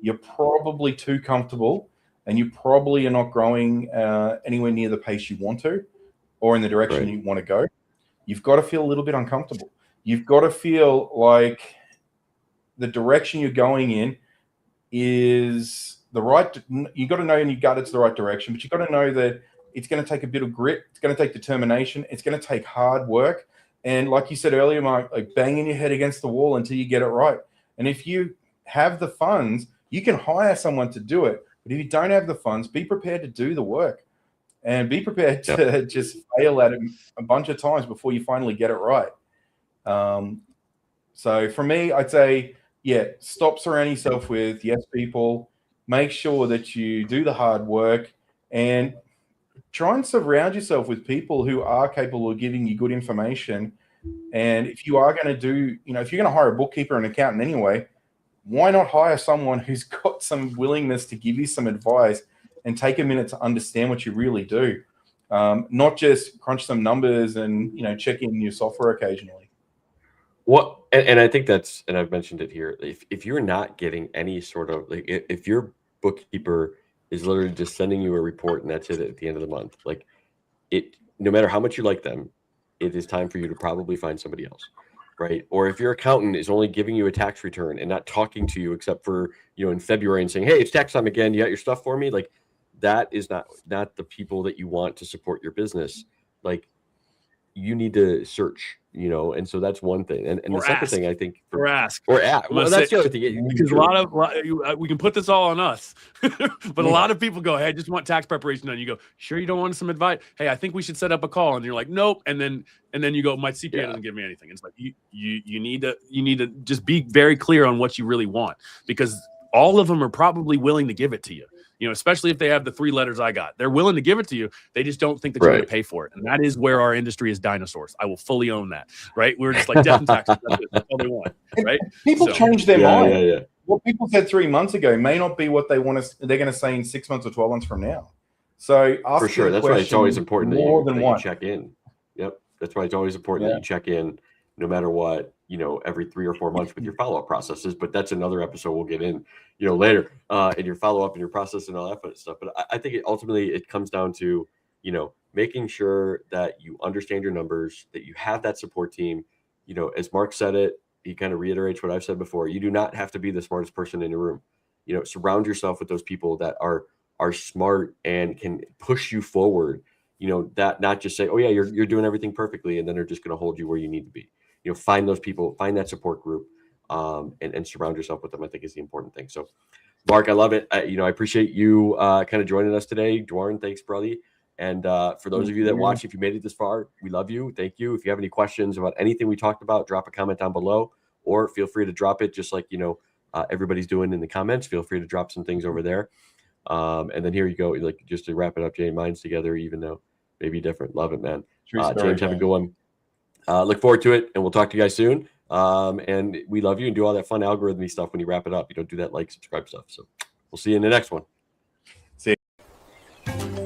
[SPEAKER 2] you're probably too comfortable, and you probably are not growing anywhere near the pace you want to, or in the direction you want to go. You've got to feel a little bit uncomfortable. You've got to feel like the direction you're going in is the right. You got to know in your gut it's the right direction, but you got to know that it's going to take a bit of grit. It's going to take determination. It's going to take hard work. And like you said earlier, Mark, like banging your head against the wall until you get it right. And if you have the funds, you can hire someone to do it. But if you don't have the funds, be prepared to do the work, and be prepared to just fail at it a bunch of times before you finally get it right. So for me, I'd say, stop surrounding yourself with yes people. Make sure that you do the hard work, and try and surround yourself with people who are capable of giving you good information. And if you are going to do, if you're going to hire a bookkeeper and accountant anyway, why not hire someone who's got some willingness to give you some advice and take a minute to understand what you really do, not just crunch some numbers and, check in your software occasionally.
[SPEAKER 1] Well, and I think that's, and I've mentioned it here, if you're not getting any sort of, like, if your bookkeeper is literally just sending you a report and that's it at the end of the month, like, no matter how much you like them, it is time for you to probably find somebody else, right? Or if your accountant is only giving you a tax return and not talking to you except for, in February and saying, hey, it's tax time again, you got your stuff for me? Like, that is not the people that you want to support your business. Like, you need to search and so that's one thing. And the
[SPEAKER 3] Or
[SPEAKER 1] second
[SPEAKER 3] ask.
[SPEAKER 1] thing I think,
[SPEAKER 3] Or ask.
[SPEAKER 1] well,
[SPEAKER 3] Let's
[SPEAKER 1] that's
[SPEAKER 3] say-
[SPEAKER 1] the other thing.
[SPEAKER 3] Because we can put this all on us, but a lot of people go, "Hey, I just want tax preparation done." You go, "Sure, you don't want some advice? Hey, I think we should set up a call." And you're like, "Nope." And then you go, "My CPA doesn't give me anything." It's like you need to just be very clear on what you really want, because all of them are probably willing to give it to you. Especially if they have the 3 letters I got, they're willing to give it to you. They just don't think that you're going to pay for it. And that is where our industry is dinosaurs. I will fully own that. Right? We're just like death and taxes. That's all they want. Right?
[SPEAKER 2] People change their mind.
[SPEAKER 1] Yeah.
[SPEAKER 2] What people said 3 months ago may not be what they want to. They're going to say in 6 months or 12 months from now. So
[SPEAKER 1] For sure, that's why it's always important that you check in. Yep, that's why it's always important that you check in, no matter what. Every 3 or 4 months with your follow-up processes. But that's another episode we'll get in, later, in your follow-up and your process and all that fun stuff. But I think ultimately it comes down to, making sure that you understand your numbers, that you have that support team. As Mark said it, he kind of reiterates what I've said before. You do not have to be the smartest person in the room. Surround yourself with those people that are smart and can push you forward. That not just say, "Oh yeah, you're doing everything perfectly," and then they're just going to hold you where you need to be. Find those people, find that support group, and surround yourself with them. I think is the important thing. So, Mark, I love it. I appreciate you kind of joining us today. Dwarren, thanks, brother. And for those of you that watch, if you made it this far, we love you. Thank you. If you have any questions about anything we talked about, drop a comment down below, or feel free to drop it just like, everybody's doing in the comments. Feel free to drop some things over there. And then here you go. Like, just to wrap it up, Jay, mine's together, even though maybe different. Love it, man. James, have a good one. Look forward to it, and we'll talk to you guys soon. And we love you, and do all that fun algorithmy stuff when you wrap it up. Do that like, subscribe stuff. So we'll see you in the next one.
[SPEAKER 2] See you.